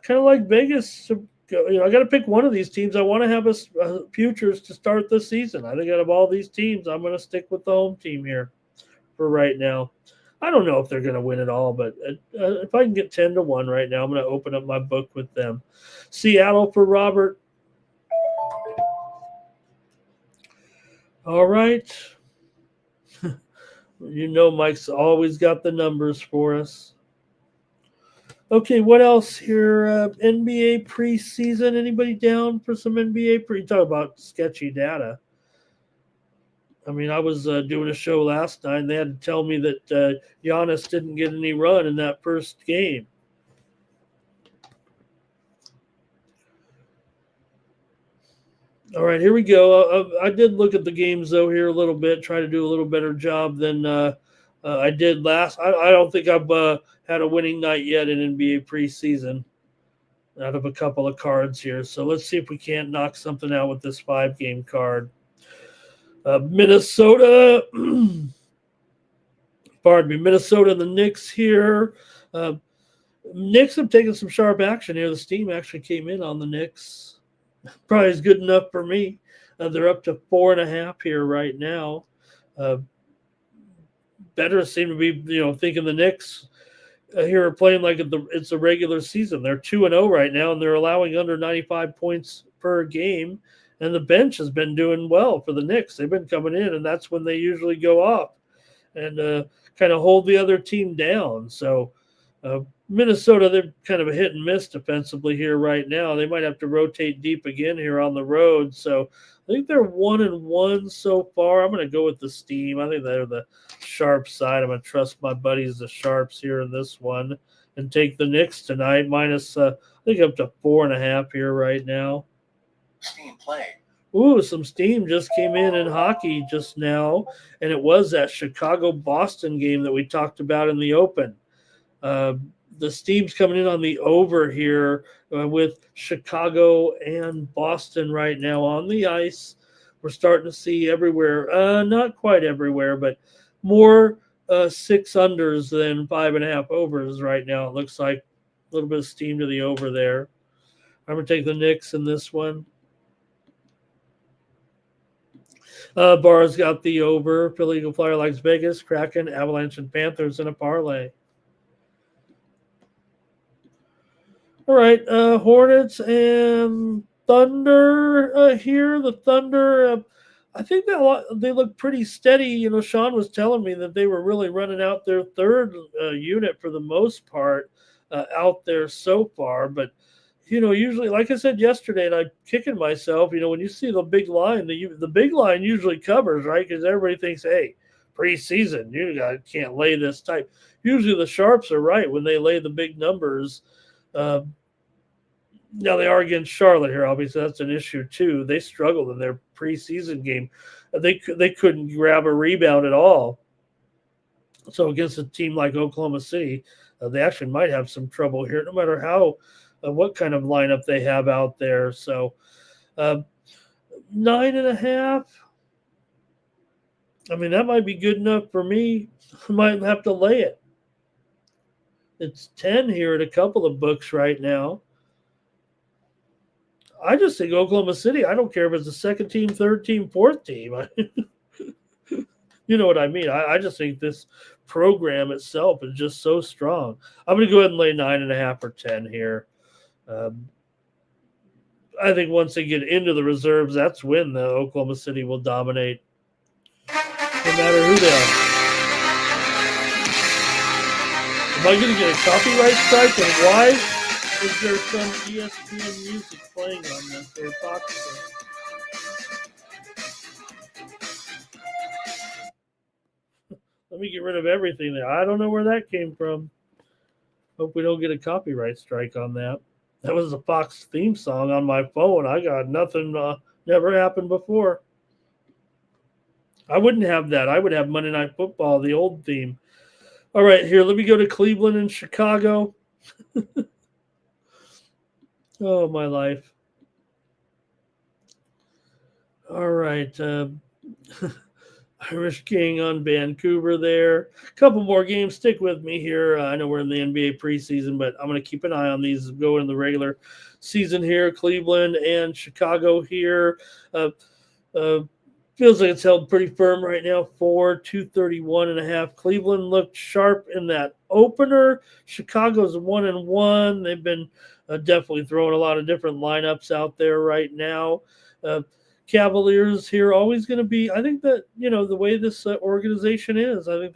kind of like Vegas to go. I got to pick one of these teams. I want to have a futures to start this season. I think out of all these teams, I'm going to stick with the home team here for right now. I don't know if they're going to win it all, but if I can get 10-1 right now, I'm going to open up my book with them. Seattle for Robert. All right. Mike's always got the numbers for us. Okay, what else here? NBA preseason. Anybody down for some NBA pre? Talk about sketchy data. I mean, I was doing a show last night, and they had to tell me that Giannis didn't get any run in that first game. All right, here we go. I did look at the games, though, here a little bit, try to do a little better job than I did last. I don't think I've had a winning night yet in NBA preseason out of a couple of cards here. So let's see if we can't knock something out with this 5-game card. Minnesota, Minnesota and the Knicks here. Knicks have taken some sharp action here. The Steam actually came in on the Knicks. Probably is good enough for me. They're up to 4.5 here right now. Better seem to be, thinking the Knicks here are playing like it's a regular season. They're 2-0 right now, and they're allowing under 95 points per game. And the bench has been doing well for the Knicks. They've been coming in, and that's when they usually go off and kind of hold the other team down. So Minnesota, they're kind of a hit and miss defensively here right now. They might have to rotate deep again here on the road. So I think they're 1-1 so far. I'm going to go with the Steam. I think they're the sharp side. I'm going to trust my buddies, the Sharps, here in this one and take the Knicks tonight. Minus, I think up to 4.5 here right now. Steam play. Ooh, some steam just came in hockey just now, and it was that Chicago-Boston game that we talked about in the Open. The steam's coming in on the over here with Chicago and Boston right now on the ice. We're starting to see everywhere, not quite everywhere, but more 6 unders than 5.5 overs right now. It looks like a little bit of steam to the over there. I'm going to take the Knicks in this one. Bar's got the over. Philly Eagle Flyer likes Vegas, Kraken, Avalanche, and Panthers in a parlay. All right, Hornets and Thunder here. The Thunder, I think they look pretty steady. Sean was telling me that they were really running out their third unit for the most part out there so far, but usually, like I said yesterday, and I'm kicking myself, when you see the big line, the big line usually covers, right? Because everybody thinks, hey, preseason, you can't lay this type. Usually the Sharps are right when they lay the big numbers. Now they are against Charlotte here. Obviously, that's an issue too. They struggled in their preseason game. They couldn't grab a rebound at all. So against a team like Oklahoma City, they actually might have some trouble here, no matter how what kind of lineup they have out there. So 9.5. I mean, that might be good enough for me. I might have to lay it. It's 10 here at a couple of books right now. I just think Oklahoma City, I don't care if it's the second team, third team, fourth team. You know what I mean? I just think this program itself is just so strong. I'm going to go ahead and lay 9.5 or 10 here. I think once they get into the reserves, that's when the Oklahoma City will dominate, no matter who they are. Am I going to get a copyright strike? And why is there some ESPN music playing on this or Fox? Let me get rid of everything there. I don't know where that came from. Hope we don't get a copyright strike on that. That was a Fox theme song on my phone. I got nothing. Never happened before. I wouldn't have that. I would have Monday Night Football, the old theme. All right, here, let me go to Cleveland and Chicago. Oh, my life. All right. Irish King on Vancouver there. A couple more games. Stick with me here. I know we're in the NBA preseason, but I'm going to keep an eye on these going in the regular season here. Cleveland and Chicago here. Feels like it's held pretty firm right now. 231.5. Cleveland looked sharp in that opener. Chicago's 1-1. They've been definitely throwing a lot of different lineups out there right now. Cavaliers here always going to be. I think that the way this organization is, I think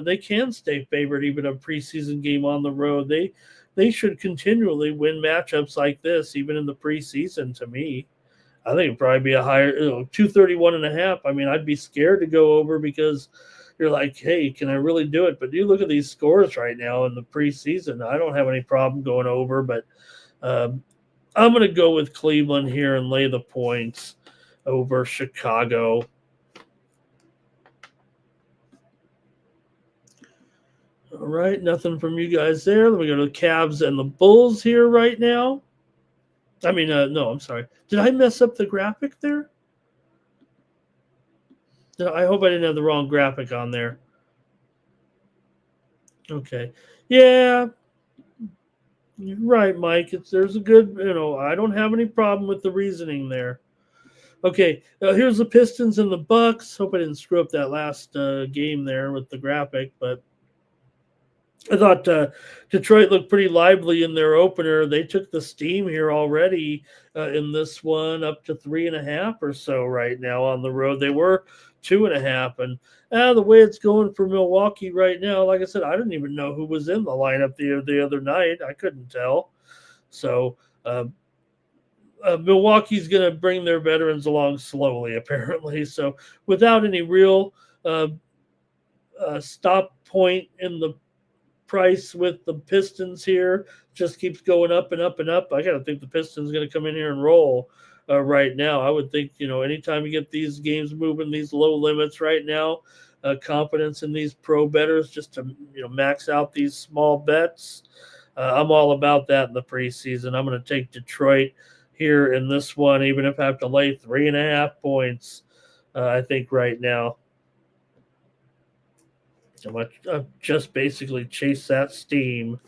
they can stay favored even a preseason game on the road. They should continually win matchups like this even in the preseason. To me, I think it'd probably be a higher 231.5. I mean, I'd be scared to go over because you're like, hey, can I really do it? But you look at these scores right now in the preseason. I don't have any problem going over, but I'm going to go with Cleveland here and lay the points over Chicago. All right, nothing from you guys there. Let me go to the Cavs and the Bulls here right now. I mean, no, I'm sorry. Did I mess up the graphic there? I hope I didn't have the wrong graphic on there. Okay. Yeah. You're right, Mike. There's a good, I don't have any problem with the reasoning there. Okay, here's the Pistons and the Bucks. Hope I didn't screw up that last game there with the graphic, but I thought Detroit looked pretty lively in their opener. They took the steam here already in this one, up to 3.5 or so right now on the road. They were 2.5, and the way it's going for Milwaukee right now, like I said, I didn't even know who was in the lineup the other night. I couldn't tell. So Milwaukee's going to bring their veterans along slowly, apparently. So without any real stop point in the price with the Pistons here, just keeps going up and up and up. I got to think the Pistons going to come in here and roll right now. I would think, anytime you get these games moving, these low limits right now, confidence in these pro bettors just to, max out these small bets. I'm all about that in the preseason. I'm going to take Detroit here in this one, even if I have to lay 3.5 points, I think right now. I just basically chase that steam.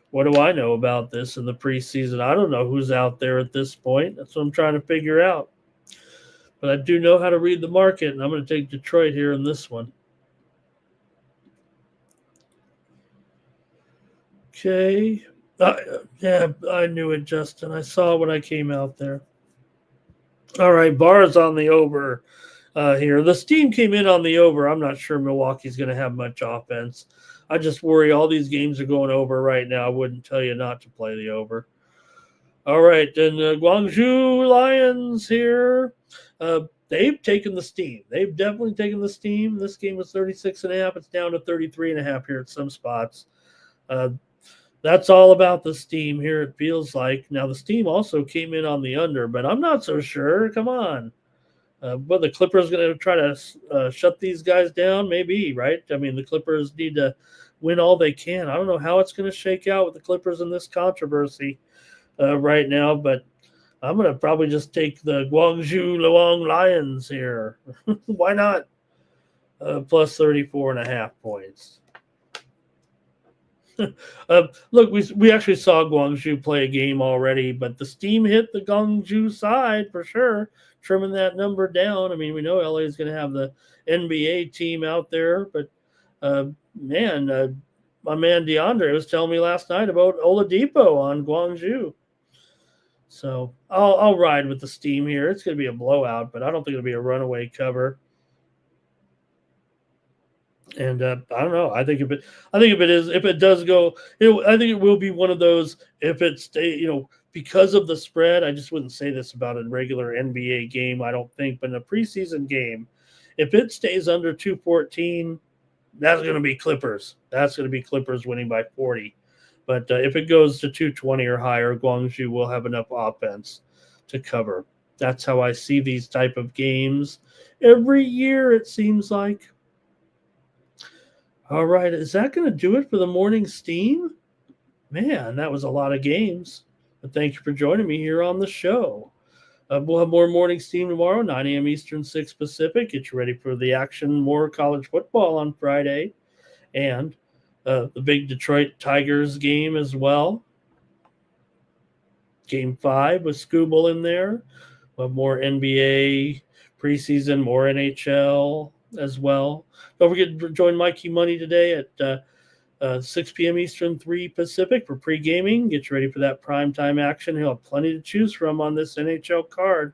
What do I know about this in the preseason? I don't know who's out there at this point. That's what I'm trying to figure out. But I do know how to read the market, and I'm going to take Detroit here in this one. Okay. Yeah, I knew it, Justin. I saw when I came out there. All right, bars on the over. Here. The steam came in on the over. I'm not sure Milwaukee's going to have much offense. I just worry all these games are going over right now. I wouldn't tell you not to play the over. All right, then Guangzhou Lions here. They've taken the steam. They've definitely taken the steam. This game was 36.5. It's down to 33.5 here at some spots. That's all about the Steam here, it feels like. Now, the Steam also came in on the under, but I'm not so sure. Come on. But the Clippers going to try to shut these guys down? Maybe, right? I mean, the Clippers need to win all they can. I don't know how it's going to shake out with the Clippers in this controversy right now, but I'm going to probably just take the Guangzhou Luang Lions here. Why not? Plus 34.5 points. Look, we actually saw Guangzhou play a game already, but the Steam hit the Guangzhou side for sure, trimming that number down. I mean, we know LA is going to have the NBA team out there, but my man DeAndre was telling me last night about Oladipo on Guangzhou. So I'll ride with the Steam here. It's going to be a blowout, but I don't think it'll be a runaway cover. And I don't know. I think if it does go, I think it will be one of those. If it stay, because of the spread, I just wouldn't say this about a regular NBA game. I don't think, but in a preseason game, if it stays under 214, that's going to be Clippers. That's going to be Clippers winning by 40. But if it goes to 220 or higher, Guangzhou will have enough offense to cover. That's how I see these type of games every year. It seems like. All right, is that going to do it for the morning Steam? Man, that was a lot of games. But thank you for joining me here on the show. We'll have more morning Steam tomorrow, 9 a.m. Eastern, 6 Pacific. Get you ready for the action, more college football on Friday. And the big Detroit Tigers game as well. Game 5 with Scooble in there. We'll have more NBA preseason, more NHL as well. Don't forget to join Mikey Money today at 6 p.m. Eastern, 3 Pacific for pre-gaming. Get you ready for that primetime action. He'll have plenty to choose from on this NHL card.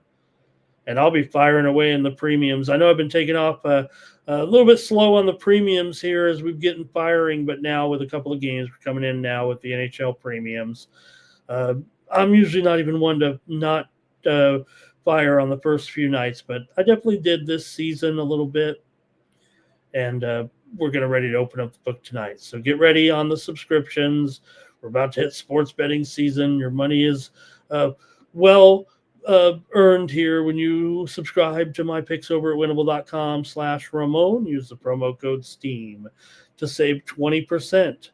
And I'll be firing away in the premiums. I know I've been taking off a little bit slow on the premiums here as we're getting firing, but now with a couple of games, we're coming in now with the NHL premiums. I'm usually not even one to not fire on the first few nights, but I definitely did this season a little bit. And we're going to ready to open up the book tonight. So get ready on the subscriptions. We're about to hit sports betting season. Your money is earned here when you subscribe to my picks over at winnable.com/Ramon. Use the promo code STEAM to save 20%.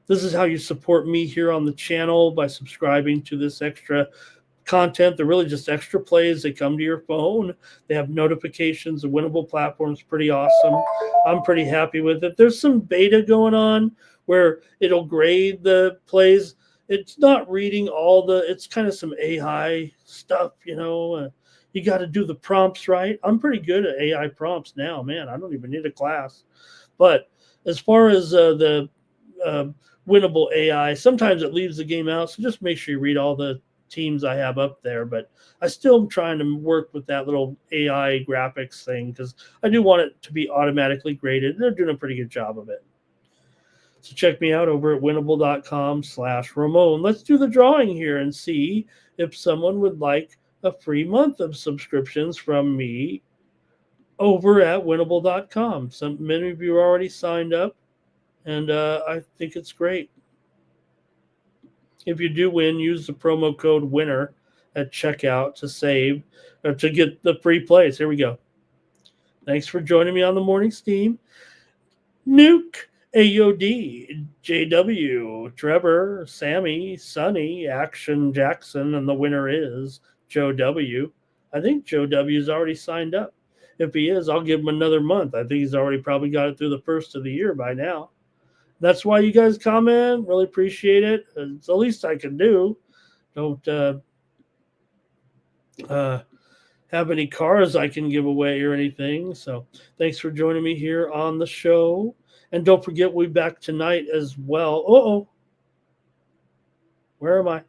This is how you support me here on the channel, by subscribing to this extra content. They're really just extra plays. They come to your phone. They have notifications. The Winnable platform's pretty awesome. I'm pretty happy with it. There's some beta going on where it'll grade the plays. It's not reading it's kind of some AI stuff, you got to do the prompts right. I'm pretty good at AI prompts now, man. I don't even need a class. But as far as the Winnable AI, sometimes it leaves the game out. So just make sure you read all the teams I have up there, but I still am trying to work with that little AI graphics thing because I do want it to be automatically graded. They're doing a pretty good job of it. So check me out over at winnable.com/Ramon. Let's do the drawing here and see if someone would like a free month of subscriptions from me over at winnable.com. Many of you are already signed up, and I think it's great. If you do win, use the promo code WINNER at checkout to save or to get the free plays. Here we go. Thanks for joining me on the morning Steam. Nuke, AOD, JW, Trevor, Sammy, Sonny, Action Jackson, and the winner is Joe W. I think Joe W is already signed up. If he is, I'll give him another month. I think he's already probably got it through the first of the year by now. That's why you guys comment. Really appreciate it. It's the least I can do. Don't have any cars I can give away or anything. So thanks for joining me here on the show. And don't forget, we'll be back tonight as well. Where am I?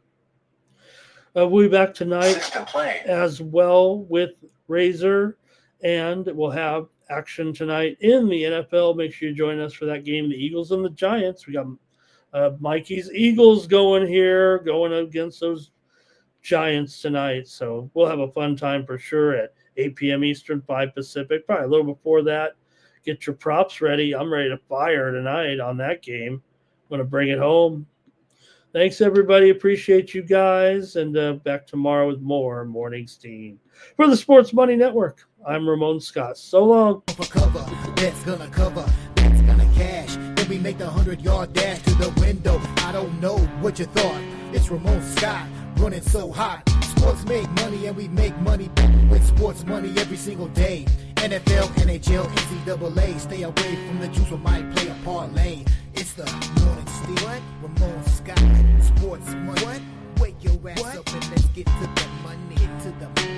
We'll be back tonight as well with Razor. And we'll have action tonight in the NFL. Make sure you join us for that game, the Eagles and the Giants. We got Mikey's Eagles going against those Giants tonight. So we'll have a fun time for sure at 8 p.m. Eastern, 5 Pacific, probably a little before that. Get your props ready. I'm ready to fire tonight on that game. I'm going to bring it home. Thanks, everybody. Appreciate you guys. And back tomorrow with more Morning Steam. For the Sports Money Network, I'm Ramon Scott. So long. For cover, that's gonna cover, that's gonna cash. Then we make the 100-yard dash to the window. I don't know what you thought. It's Ramon Scott running so hot. Sports make money and we make money with sports money every single day. NFL, NHL, NCAA. Stay away from the juice, we might play a parlay. It's the Morning Steam. What? Ramon Scott. Sports money. What? Wake your ass up and let's get to the money. Get to the money.